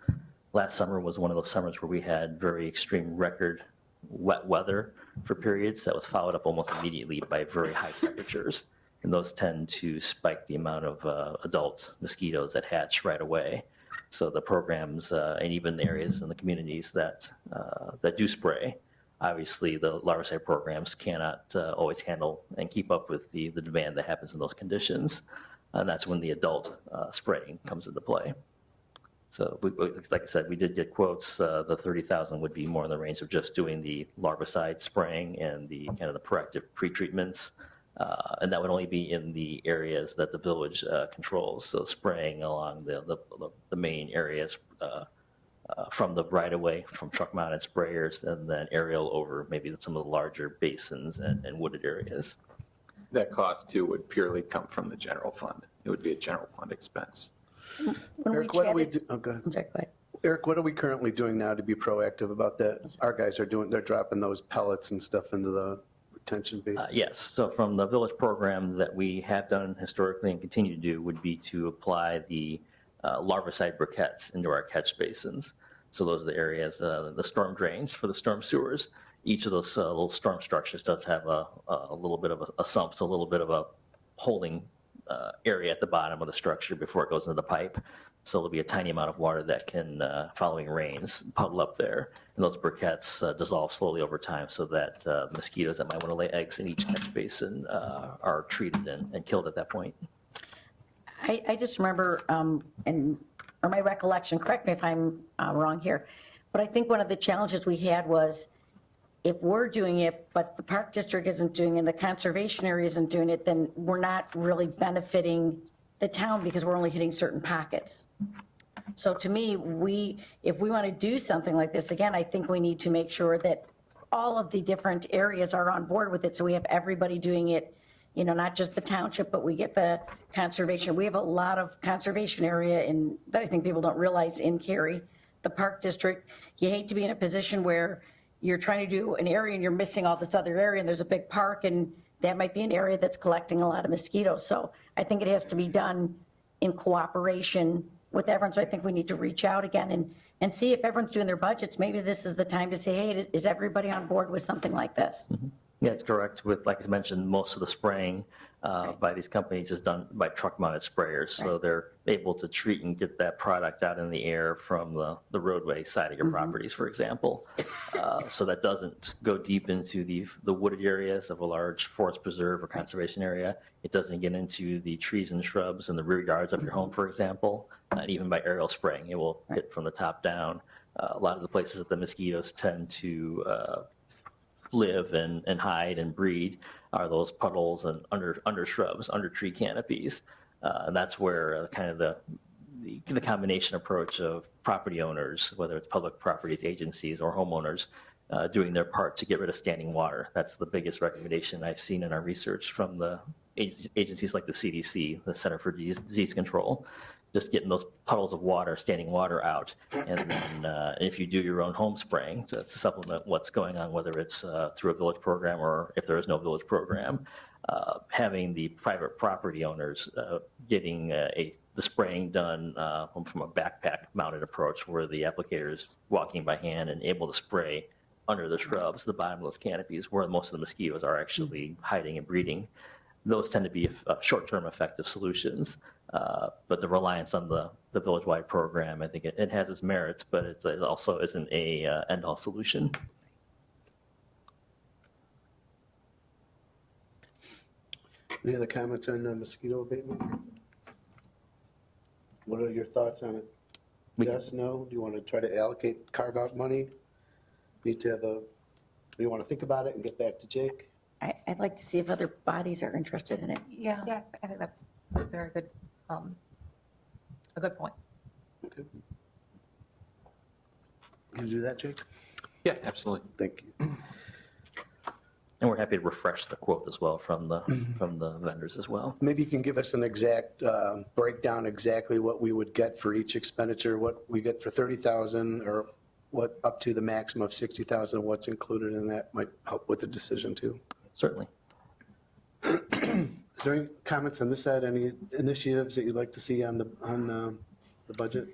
Last summer was one of those summers where we had very extreme record wet weather for periods that was followed up almost immediately by very high temperatures. And those tend to spike the amount of adult mosquitoes that hatch right away. So the programs and even the areas in the communities that do spray, obviously the larvicide programs cannot always handle and keep up with the demand that happens in those conditions. And that's when the adult spraying comes into play. So like I said, we did get quotes. The 30,000 would be more in the range of just doing the larvicide spraying and the kind of the proactive pre-treatments. And that would only be in the areas that the village controls. So spraying along the main areas from the right-of-way, from truck-mounted sprayers, and then aerial over maybe some of the larger basins and wooded areas. That cost too would purely come from the general fund. It would be a general fund expense. Eric, what do we do? Oh, go ahead. I'm sorry, go ahead. Eric, what are we currently doing now to be proactive about that? Our guys are they're dropping those pellets and stuff into the retention basin. Yes, so from the village program that we have done historically and continue to do would be to apply the larvicide briquettes into our catch basins. So those are the areas, the storm drains for the storm sewers. Each of those little storm structures does have a little bit of a sump, so a little bit of a holding area at the bottom of the structure before it goes into the pipe. So there'll be a tiny amount of water that can, following rains, puddle up there. And those briquettes dissolve slowly over time so that mosquitoes that might want to lay eggs in each catch basin are treated and killed at that point. I just remember, or my recollection, correct me if I'm wrong here, but I think one of the challenges we had was if we're doing it, but the park district isn't doing it, and the conservation area isn't doing it, then we're not really benefiting the town because we're only hitting certain pockets. So to me, if we want to do something like this, again, I think we need to make sure that all of the different areas are on board with it, so we have everybody doing it, not just the township, but we get the conservation. We have a lot of conservation area that I think people don't realize in Cary. The park district, you hate to be in a position where you're trying to do an area and you're missing all this other area, and there's a big park, and that might be an area that's collecting a lot of mosquitoes. So I think it has to be done in cooperation with everyone. So I think we need to reach out again and see if everyone's doing their budgets. Maybe this is the time to say, hey, is everybody on board with something like this? Mm-hmm. Yeah, it's correct. With, like I mentioned, most of the spraying by these companies is done by truck-mounted sprayers. So they're able to treat and get that product out in the air from the roadway side of your properties, for example. So that doesn't go deep into the wooded areas of a large forest preserve or conservation area. It doesn't get into the trees and shrubs in the rear yards of your home, for example. Not even by aerial spraying. It will hit from the top down. A lot of the places that the mosquitoes tend to live and hide and breed are those puddles and under shrubs, under tree canopies. And that's where kind of the combination approach of property owners, whether it's public properties, agencies, or homeowners, doing their part to get rid of standing water. That's the biggest recommendation I've seen in our research from the agencies like the CDC, the Center for Disease Control, just getting those puddles of water, standing water out. And then if you do your own home spraying to supplement what's going on, whether it's through a village program or if there is no village program, having the private property owners getting the spraying done from a backpack mounted approach where the applicator is walking by hand and able to spray under the shrubs, the bottom of those canopies where most of the mosquitoes are actually hiding and breeding. Those tend to be short-term effective solutions. But the reliance on the village-wide program, I think it has its merits, but it also isn't a end-all solution. Any other comments on mosquito abatement? What are your thoughts on it? Yes, no? Do you want to try to allocate, carve out money? Need to have you want to think about it and get back to Jake? I'd like to see if other bodies are interested in it. Yeah, I think that's a very good, a good point. Okay. Can you do that, Jake? Yeah, absolutely. Thank you. And we're happy to refresh the quote as well from the vendors as well. Maybe you can give us an exact breakdown, exactly what we would get for each expenditure, what we get for 30,000 or what up to the maximum of 60,000, what's included in that might help with the decision too. Certainly. Is there any comments on this side, any initiatives that you'd like to see on the budget?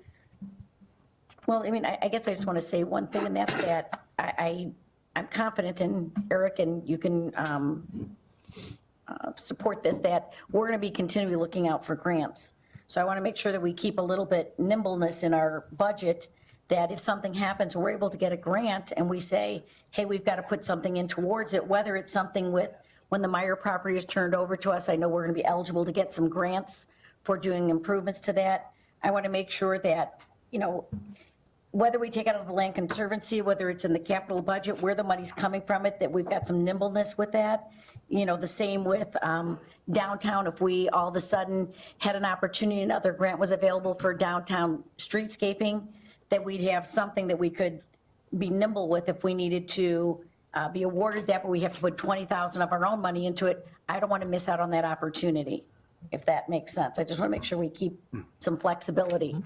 Well, I mean, I guess I just want to say one thing, and that's that I'm confident in Eric, and you can support this, that we're going to be continually looking out for grants. So I want to make sure that we keep a little bit nimbleness in our budget, that if something happens, we're able to get a grant and we say, hey, we've got to put something in towards it, whether it's something with, when the Meyer property is turned over to us, I know we're going to be eligible to get some grants for doing improvements to that. I want to make sure that, you know, whether we take it out of the Land Conservancy, whether it's in the capital budget, where the money's coming from it, that we've got some nimbleness with that. You know, the same with downtown, if we all of a sudden had an opportunity, another grant was available for downtown streetscaping, that we'd have something that we could be nimble with if we needed to be awarded that, but we have to put 20,000 of our own money into it. I don't want to miss out on that opportunity, if that makes sense. I just want to make sure we keep some flexibility,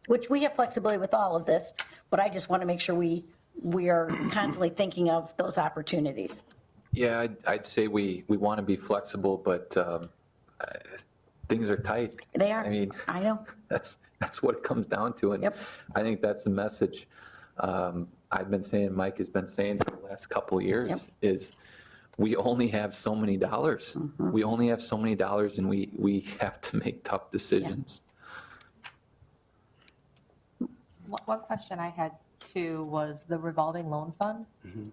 which we have flexibility with all of this, but I just want to make sure we are constantly thinking of those opportunities. Yeah, I'd say we want to be flexible, but things are tight. They are. I mean, I know. That's what it comes down to, and I think that's the message. I've been saying, Mike has been saying for the last couple of years, is we only have so many dollars. We only have so many dollars, and we have to make tough decisions. One question I had too was the revolving loan fund.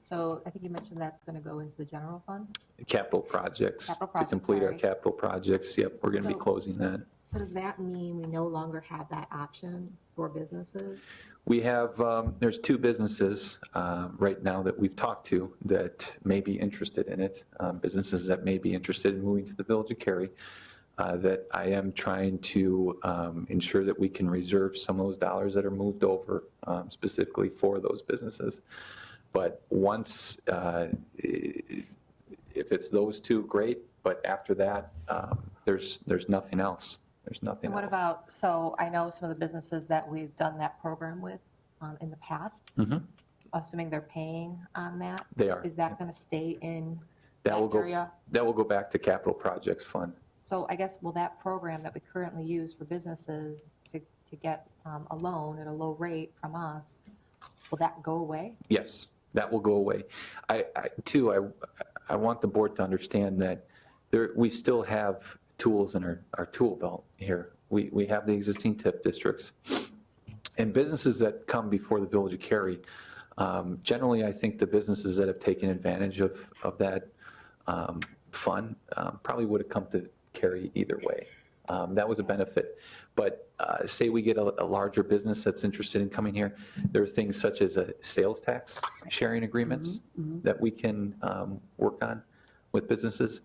So I think you mentioned that's going to go into the general fund. Capital projects, Capital to projects, complete our sorry. capital projects. Yep, we're going to be So- closing that. So does that mean we no longer have that option for businesses? We have, there's two businesses right now that we've talked to that may be interested in it, businesses that may be interested in moving to the Village of Cary, that I am trying to ensure that we can reserve some of those dollars that are moved over specifically for those businesses. But once, if it's those two, great, but after that, there's nothing else. There's nothing And what else. about, so I know some of the businesses that we've done that program with in the past, assuming they're paying on that? They are. Is that going to stay in That will that go. area? That will go back to capital projects fund. So I guess, will that program that we currently use for businesses to get a loan at a low rate from us, will that go away? Yes, that will go away. I want the board to understand that we still have tools in our tool belt here. We have the existing TIF districts. And businesses that come before the Village of Cary, generally, I think the businesses that have taken advantage of that fund probably would have come to Cary either way. That was a benefit. But say we get a larger business that's interested in coming here, there are things such as a sales tax sharing agreements that we can work on with businesses.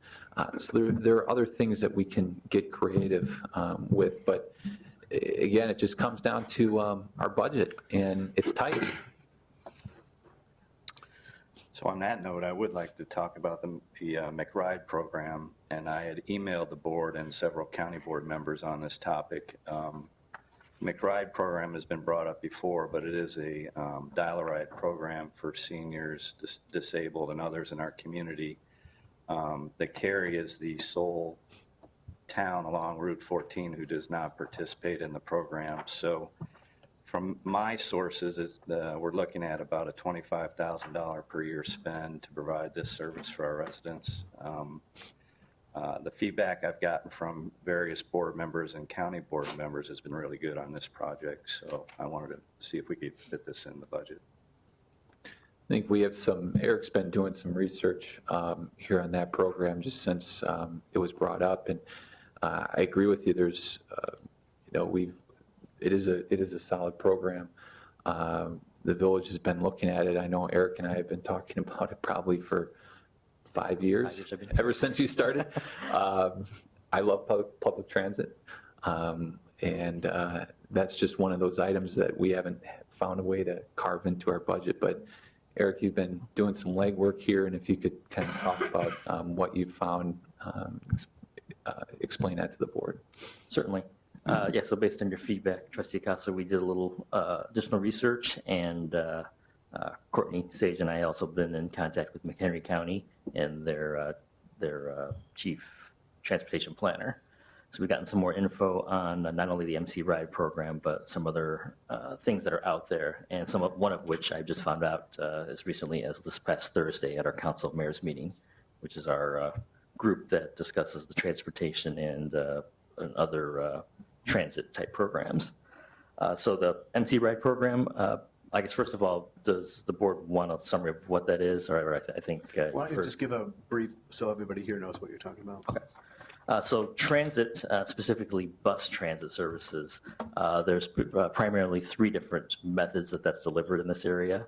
So there are other things that we can get creative with. But again, it just comes down to our budget, and it's tight. So on that note, I would like to talk about the McRide program, and I had emailed the board and several county board members on this topic. McRide program has been brought up before, but it is a dial-a-ride program for seniors, disabled, and others in our community. The Cary is the sole town along Route 14 who does not participate in the program. So from my sources, we're looking at about a $25,000 per year spend to provide this service for our residents. The feedback I've gotten from various board members and county board members has been really good on this project. So I wanted to see if we could fit this in the budget. I think we have Eric's been doing some research here on that program just since it was brought up. And I agree with you. There's, it is a solid program. The village has been looking at it. I know Eric and I have been talking about it probably for 5 years, ever since you started. I love public transit. And that's just one of those items that we haven't found a way to carve into our budget. But Eric, you've been doing some legwork here, and if you could kind of talk about what you've found, explain that to the board. Certainly. Yeah, so based on your feedback, Trustee Casa, we did a little additional research, and Courtney Sage and I also been in contact with McHenry County and their chief transportation planner. So we've gotten some more info on not only the MC Ride program, but some other things that are out there, and one of which I just found out as recently as this past Thursday at our Council of Mayors meeting, which is our group that discusses the transportation and other transit type programs. So the MC Ride program, I guess first of all, does the board want a summary of what that is? Or I think. Why don't you just give a brief so everybody here knows what you're talking about? Okay. So transit, specifically bus transit services, there's primarily 3 different methods that's delivered in this area.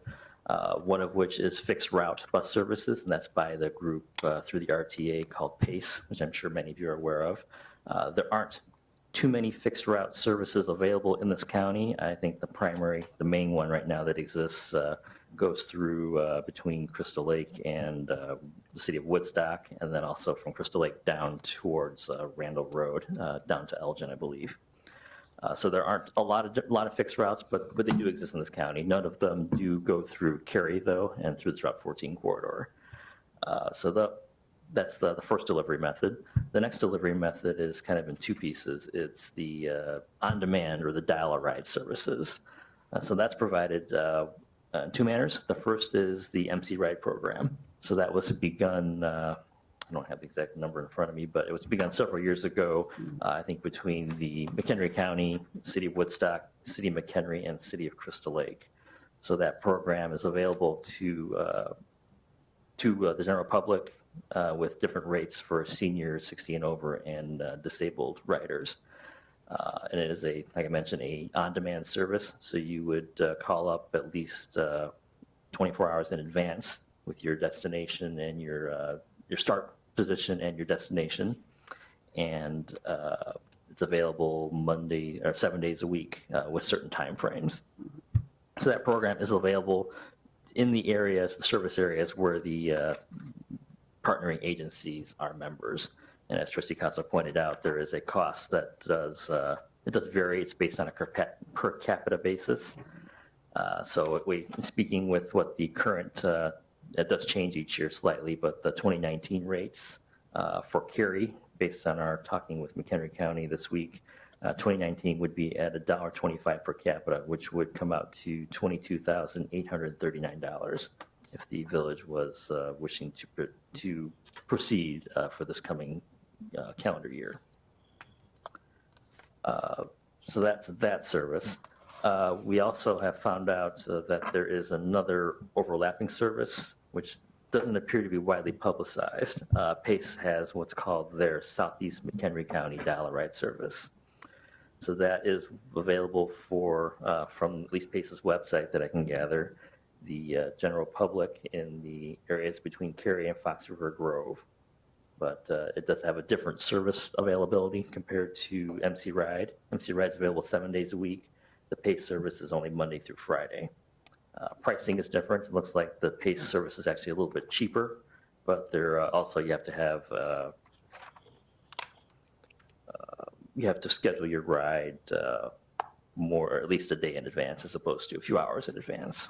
One of which is fixed route bus services, and that's by the group through the RTA called PACE, which I'm sure many of you are aware of. There aren't too many fixed route services available in this county. I think the main one right now that exists goes through between Crystal Lake and the city of Woodstock, and then also from Crystal Lake down towards Randall Road, down to Elgin, I believe. So there aren't a lot of fixed routes, but they do exist in this county. None of them do go through Cary, though, and through the Route 14 corridor. So that's the first delivery method. The next delivery method is kind of in 2 pieces. It's the on-demand or the dial-a-ride services. So that's provided in 2 manners. The first is the MC Ride program. So that was begun, I don't have the exact number in front of me, but it was begun several years ago, I think between the McHenry County, City of Woodstock, City of McHenry, and City of Crystal Lake. So that program is available to the general public with different rates for seniors 60 and over and disabled riders. And it is like I mentioned, a on-demand service. So you would call up at least 24 hours in advance with your destination and your start position and your destination. And it's available Monday or 7 days a week with certain time frames. So that program is available in the areas, the service areas where the partnering agencies are members. And as Trustee Casa pointed out, there is a cost that does vary. It's based on a per capita basis. So speaking with what the current, it does change each year slightly, but the 2019 rates for Cary, based on our talking with McHenry County this week, 2019 would be at $1.25 per capita, which would come out to $22,839 if the village was wishing to proceed for this coming calendar year. So that's that service. We also have found out that there is another overlapping service, which doesn't appear to be widely publicized. PACE has what's called their Southeast McHenry County dial-a-ride service. So that is available for, from at least PACE's website that I can gather, the general public in the areas between Cary and Fox River Grove. But it does have a different service availability compared to MC Ride. MC Ride is available 7 days a week. The PACE service is only Monday through Friday. Pricing is different. It looks like the PACE service is actually a little bit cheaper, but there also you have to have you have to schedule your ride more, at least a day in advance, as opposed to a few hours in advance.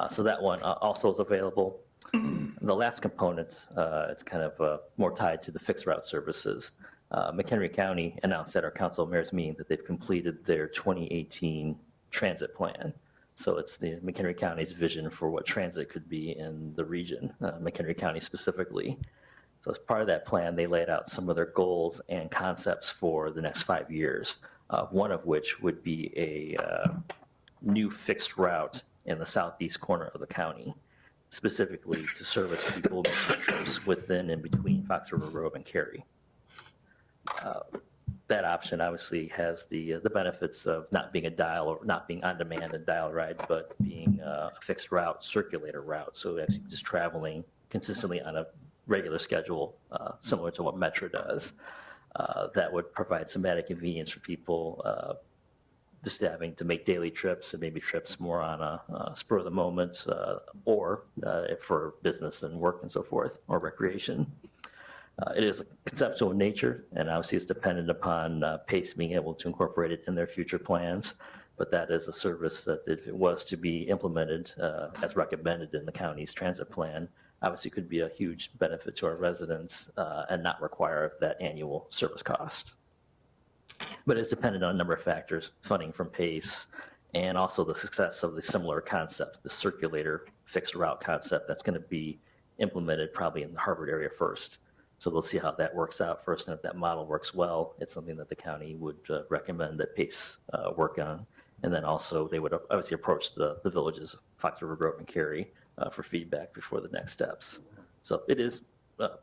So that one also is available. The last component, it's kind of more tied to the fixed route services. McHenry County announced at our council of mayors meeting that they've completed their 2018 transit plan. So it's the McHenry County's vision for what transit could be in the region, McHenry County specifically. So as part of that plan, they laid out some of their goals and concepts for the next 5 years, one of which would be a new fixed route in the southeast corner of the county, specifically to service people making trips within and between Fox River Grove and Cary. That option obviously has the benefits of not being a dial or not being on demand and dial ride, but being a fixed route, circulator route. So actually just traveling consistently on a regular schedule, similar to what Metro does. That would provide some added convenience for people just having to make daily trips and maybe trips more on a spur of the moment or for business and work and so forth, or recreation. It is conceptual in nature, and obviously it's dependent upon PACE being able to incorporate it in their future plans. But that is a service that, if it was to be implemented as recommended in the county's transit plan, obviously could be a huge benefit to our residents and not require that annual service cost. But it's dependent on a number of factors, funding from PACE, and also the success of the similar concept, the circulator fixed route concept that's going to be implemented probably in the Harvard area first. So we'll see how that works out first, and if that model works well, it's something that the county would recommend that PACE work on. And then also they would obviously approach the villages, Fox River Grove and Cary, for feedback before the next steps. So it is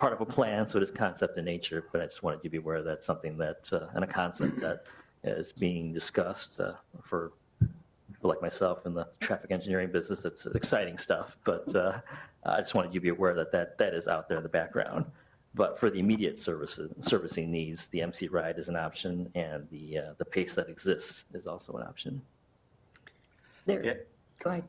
part of a plan, so it is concept in nature, but I just wanted you to be aware that's something that, and a concept that is being discussed for people like myself in the traffic engineering business. That's exciting stuff, but I just wanted you to be aware that is out there in the background. But for the immediate servicing needs, the MC ride is an option, and the PACE that exists is also an option. Go ahead. Sorry.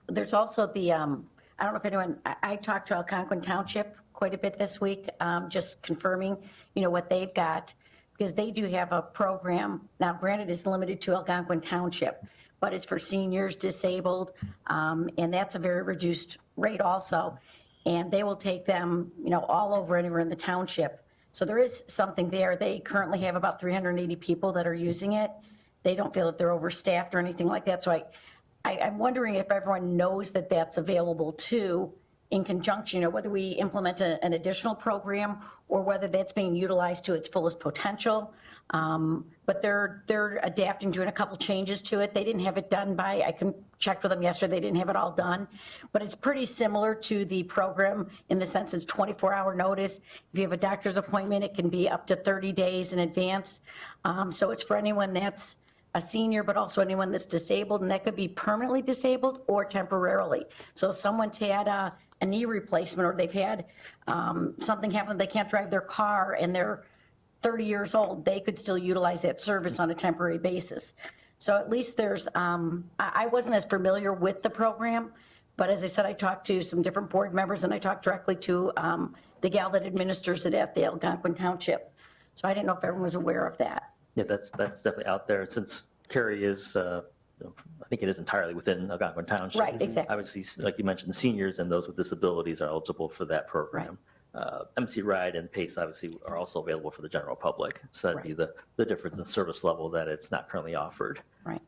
There's also the, I don't know if anyone, I talked to Algonquin Township quite a bit this week, just confirming, what they've got, because they do have a program. Now, granted, it's limited to Algonquin Township, but it's for seniors, disabled, and that's a very reduced rate also. And they will take them, all over anywhere in the township. So there is something there. They currently have about 380 people that are using it. They don't feel that they're overstaffed or anything like that. So I'm wondering if everyone knows that that's available too, in conjunction, whether we implement an additional program or whether that's being utilized to its fullest potential. But they're adapting, doing a couple changes to it. They didn't have it done by, I checked with them yesterday, they didn't have it all done. But it's pretty similar to the program in the sense it's 24-hour notice. If you have a doctor's appointment, it can be up to 30 days in advance. So it's for anyone that's a senior, but also anyone that's disabled, and that could be permanently disabled or temporarily. So if someone's had a knee replacement, or they've had something happen, they can't drive their car and they're 30 years old, they could still utilize that service on a temporary basis. So at least there's, I wasn't as familiar with the program, but as I said, I talked to some different board members, and I talked directly to the gal that administers it at the Algonquin Township. So I didn't know if everyone was aware of that. Yeah, that's definitely out there. Since Cary is, I think it is entirely within Algonquin Township. Right, exactly. Obviously, like you mentioned, seniors and those with disabilities are eligible for that program. MC Ride and PACE obviously are also available for the general public. So that'd be the difference in service level that it's not currently offered. Right.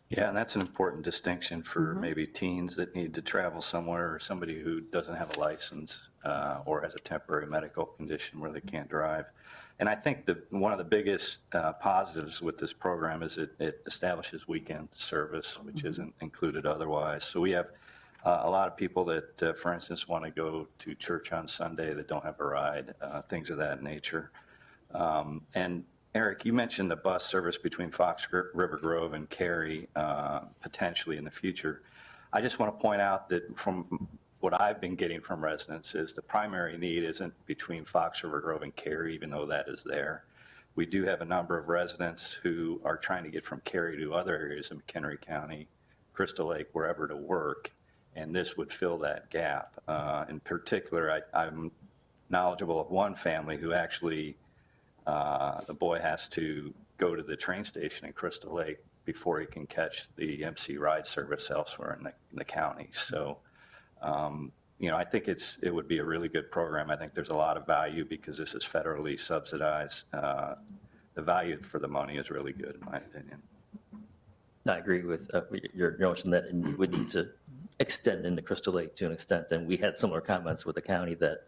Yeah, and that's an important distinction for maybe teens that need to travel somewhere, or somebody who doesn't have a license or has a temporary medical condition where they can't drive. And I think one of the biggest positives with this program is it establishes weekend service, which isn't included otherwise. So we have a lot of people that, for instance, want to go to church on Sunday that don't have a ride, things of that nature. And Eric, you mentioned the bus service between Fox River Grove and Cary potentially in the future. I just want to point out that from what I've been getting from residents is the primary need isn't between Fox River Grove and Cary, even though that is there. we do have a number of residents who are trying to get from Cary to other areas in McHenry County, Crystal Lake, wherever to work, and this would fill that gap. In particular, I'm knowledgeable of one family who actually, the boy has to go to the train station in Crystal Lake before he can catch the MC ride service elsewhere in the county. So, I think it would be a really good program. I think there's a lot of value because this is federally subsidized. The value for the money is really good, in my opinion. I agree with your notion that it would need to extend into Crystal Lake to an extent. And we had similar comments with the county that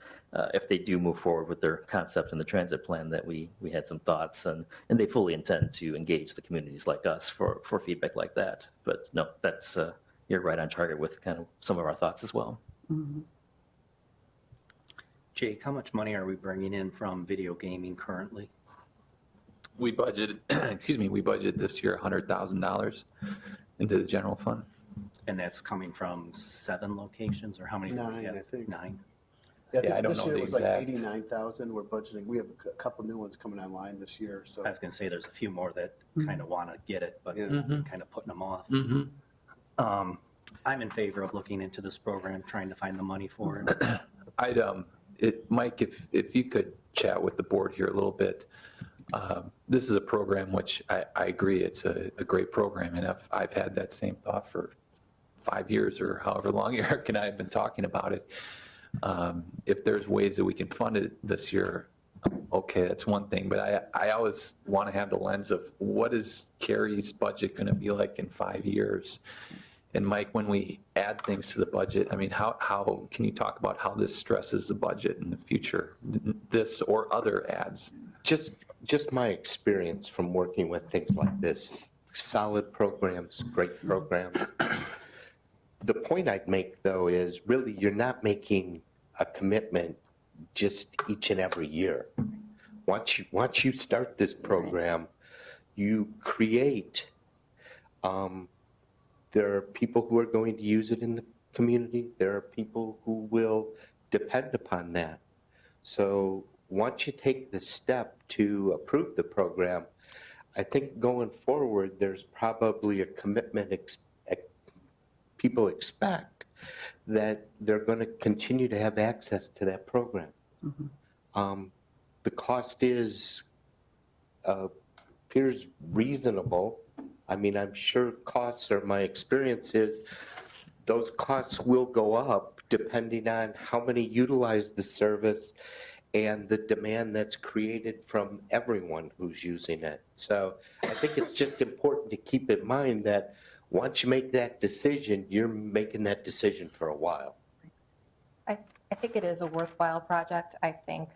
if they do move forward with their concept in the transit plan, that we had some thoughts, and they fully intend to engage the communities like us for feedback like that. But no, that's you're right on target with kind of some of our thoughts as well. Jake, how much money are we bringing in from video gaming currently? We budgeted, we budgeted this year $100,000 into the general fund. And that's coming from 7 locations, or how many? do we 9, have? I think. 9. Yeah, I don't this know year the it was like exact. 89,000. We're budgeting. We have a couple new ones coming online this year. So I was going to say there's a few more that kind of want to get it, but Yeah. kind of putting them off. I'm in favor of looking into this program, trying to find the money for it. Mike, if you could chat with the board here a little bit. This is a program which I agree, it's a great program, and I've had that same thought for 5 years or however long Eric and I have been talking about it. If there's ways that we can fund it this year, okay, that's one thing, but I always want to have the lens of what is Cary's budget going to be like in 5 years? And Mike, when we add things to the budget, I mean, how can you talk about how this stresses the budget in the future, this or other ads? Just my experience from working with things like this, solid programs, great programs. The point I'd make, though, is really you're not making a commitment just each and every year. Once you start this program, you create, there are people who are going to use it in the community. There are people who will depend upon that. So once you take the step to approve the program, I think going forward, there's probably a commitment people expect that they're going to continue to have access to that program. The cost appears reasonable. I mean, I'm sure costs, or my experience is, those costs will go up depending on how many utilize the service and the demand that's created from everyone who's using it. So I think it's just important to keep in mind that once you make that decision, you're making that decision for a while. I think it is a worthwhile project. I think,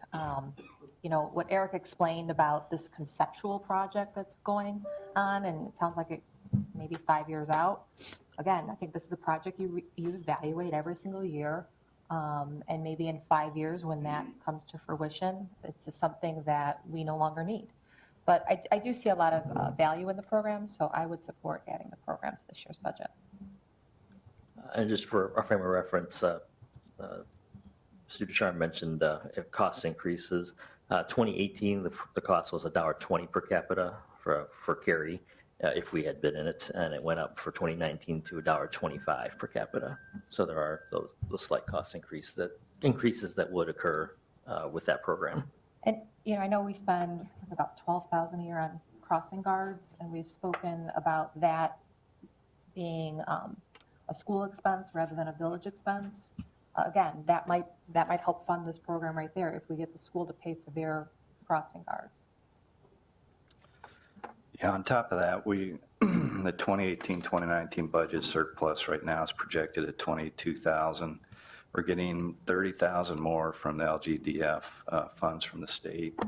what Eric explained about this conceptual project that's going on, and it sounds like it's maybe 5 years out. Again, I think this is a project you evaluate every single year. And maybe in 5 years, when that comes to fruition, it's something that we no longer need. But I do see a lot of value in the program, so I would support adding the program to this year's budget. And just for our frame of reference, Mr. Ducharme mentioned cost increases. 2018, the cost was $1.20 per capita for Cary if we had been in it, and it went up for 2019 to $1.25 per capita. So there are those slight cost increases that would occur with that program. And, I know we spend about $12,000 a year on crossing guards, and we've spoken about that being a school expense rather than a village expense. Again, that might help fund this program right there if we get the school to pay for their crossing guards. Yeah, on top of that, the 2018-2019 budget surplus right now is projected at $22,000. We're getting $30,000 more from the LGDF funds from the state.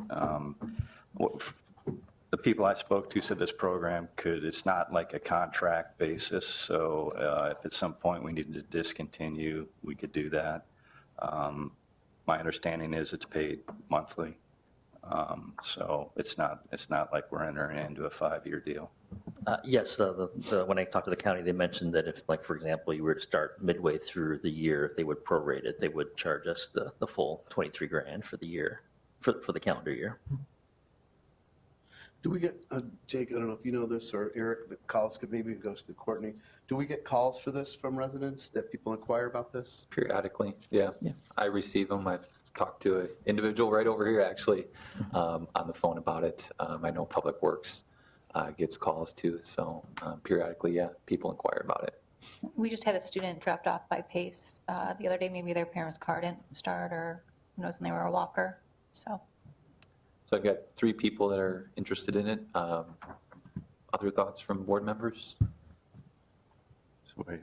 The people I spoke to said this program it's not like a contract basis, so if at some point we needed to discontinue, we could do that. My understanding is it's paid monthly. So it's not like we're entering into a 5-year deal. Yes, when I talked to the county, they mentioned that if, like, for example, you were to start midway through the year, they would prorate it. They would charge us the full $23,000 for the year, for the calendar year. Do we get, Jake, I don't know if you know this, or Eric, but calls could maybe goes to Courtney. Do we get calls for this from residents that people inquire about this? Periodically, yeah. I receive them. I've talked to an individual right over here, actually, on the phone about it. I know Public Works gets calls too, so periodically, yeah, people inquire about it. We just had a student dropped off by Pace the other day. Maybe their parents' car didn't start, or who knows, and they were a walker. So So I've got 3 people that are interested in it. Other thoughts from board members? So wait,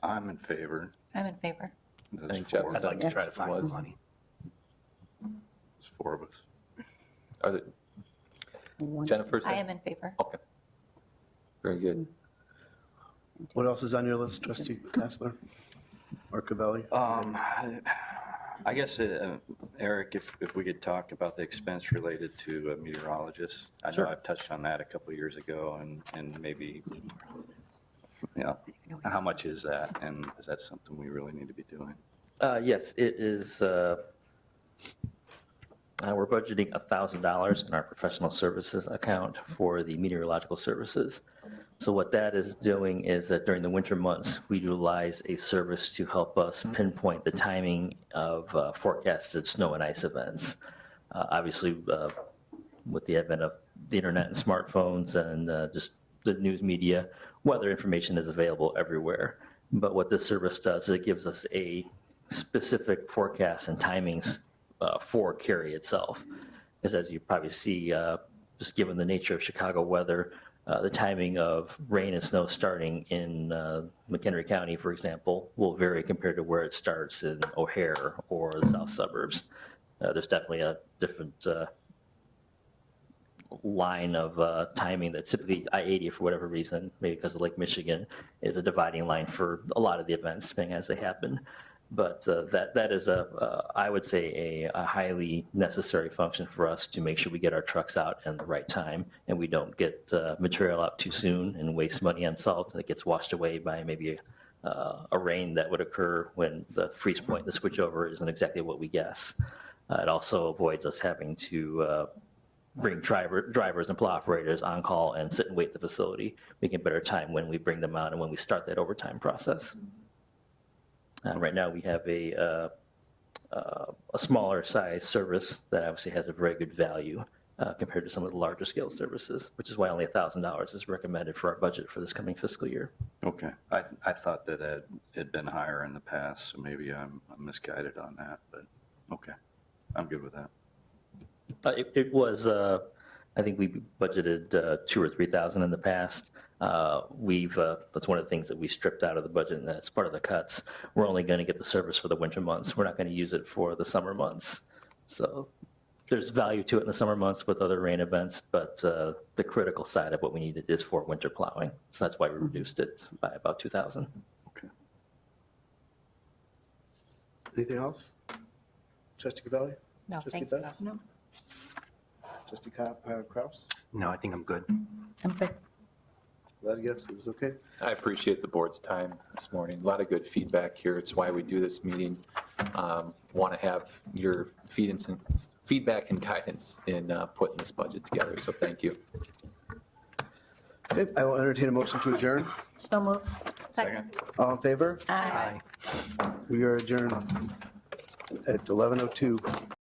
I'm in favor. I'm in favor. There's I think 4. Jeff I'd like to try to was. find the money. There's 4 of us. Are there, Jennifer? I am in favor. Okay. Very good. What else is on your list, trustee Kessler or Cavelli? I guess, Eric, if we could talk about the expense related to meteorologists. I know I've touched on that a couple of years ago, and maybe, how much is that? And is that something we really need to be doing? Yes, it is. We're budgeting $1,000 in our professional services account for the meteorological services. So what that is doing is that during the winter months, we utilize a service to help us pinpoint the timing of forecasted snow and ice events. Obviously, with the advent of the internet and smartphones and just the news media, weather information is available everywhere. But what this service does is it gives us a specific forecast and timings for Cary itself. Because as you probably see, just given the nature of Chicago weather, the timing of rain and snow starting in McHenry County, for example, will vary compared to where it starts in O'Hare or the south suburbs. There's definitely a different line of timing that typically I-80, for whatever reason, maybe because of Lake Michigan, is a dividing line for a lot of the events, depending as they happen. But that is, I would say, a highly necessary function for us to make sure we get our trucks out at the right time and we don't get material out too soon and waste money on salt that gets washed away by maybe a rain that would occur when the freeze point, the switchover, isn't exactly what we guess. It also avoids us having to bring drivers and plow operators on call and sit and wait at the facility. We can better time when we bring them out and when we start that overtime process. Right now, we have a smaller size service that obviously has a very good value compared to some of the larger scale services, which is why only $1,000 is recommended for our budget for this coming fiscal year. Okay. I thought that it had been higher in the past, so maybe I'm misguided on that, but okay. I'm good with that. It was, I think we budgeted $2,000 or $3,000 in the past. That's one of the things that we stripped out of the budget, and that's part of the cuts. We're only going to get the service for the winter months. We're not going to use it for the summer months. So there's value to it in the summer months with other rain events, but the critical side of what we needed is for winter plowing. So that's why we reduced it by about $2,000. Okay. Anything else? Trustee Cavelli? No, Trustee thank you. Betts? No. Trustee Kraus? No, I think I'm good. I'm good. Glad, yes, it was okay. I appreciate the board's time this morning. A lot of good feedback here. It's why we do this meeting. Want to have your feedback and guidance in putting this budget together. So thank you. Okay, I will entertain a motion to adjourn. So moved. Second. All in favor? Aye. We are adjourned at 11:02.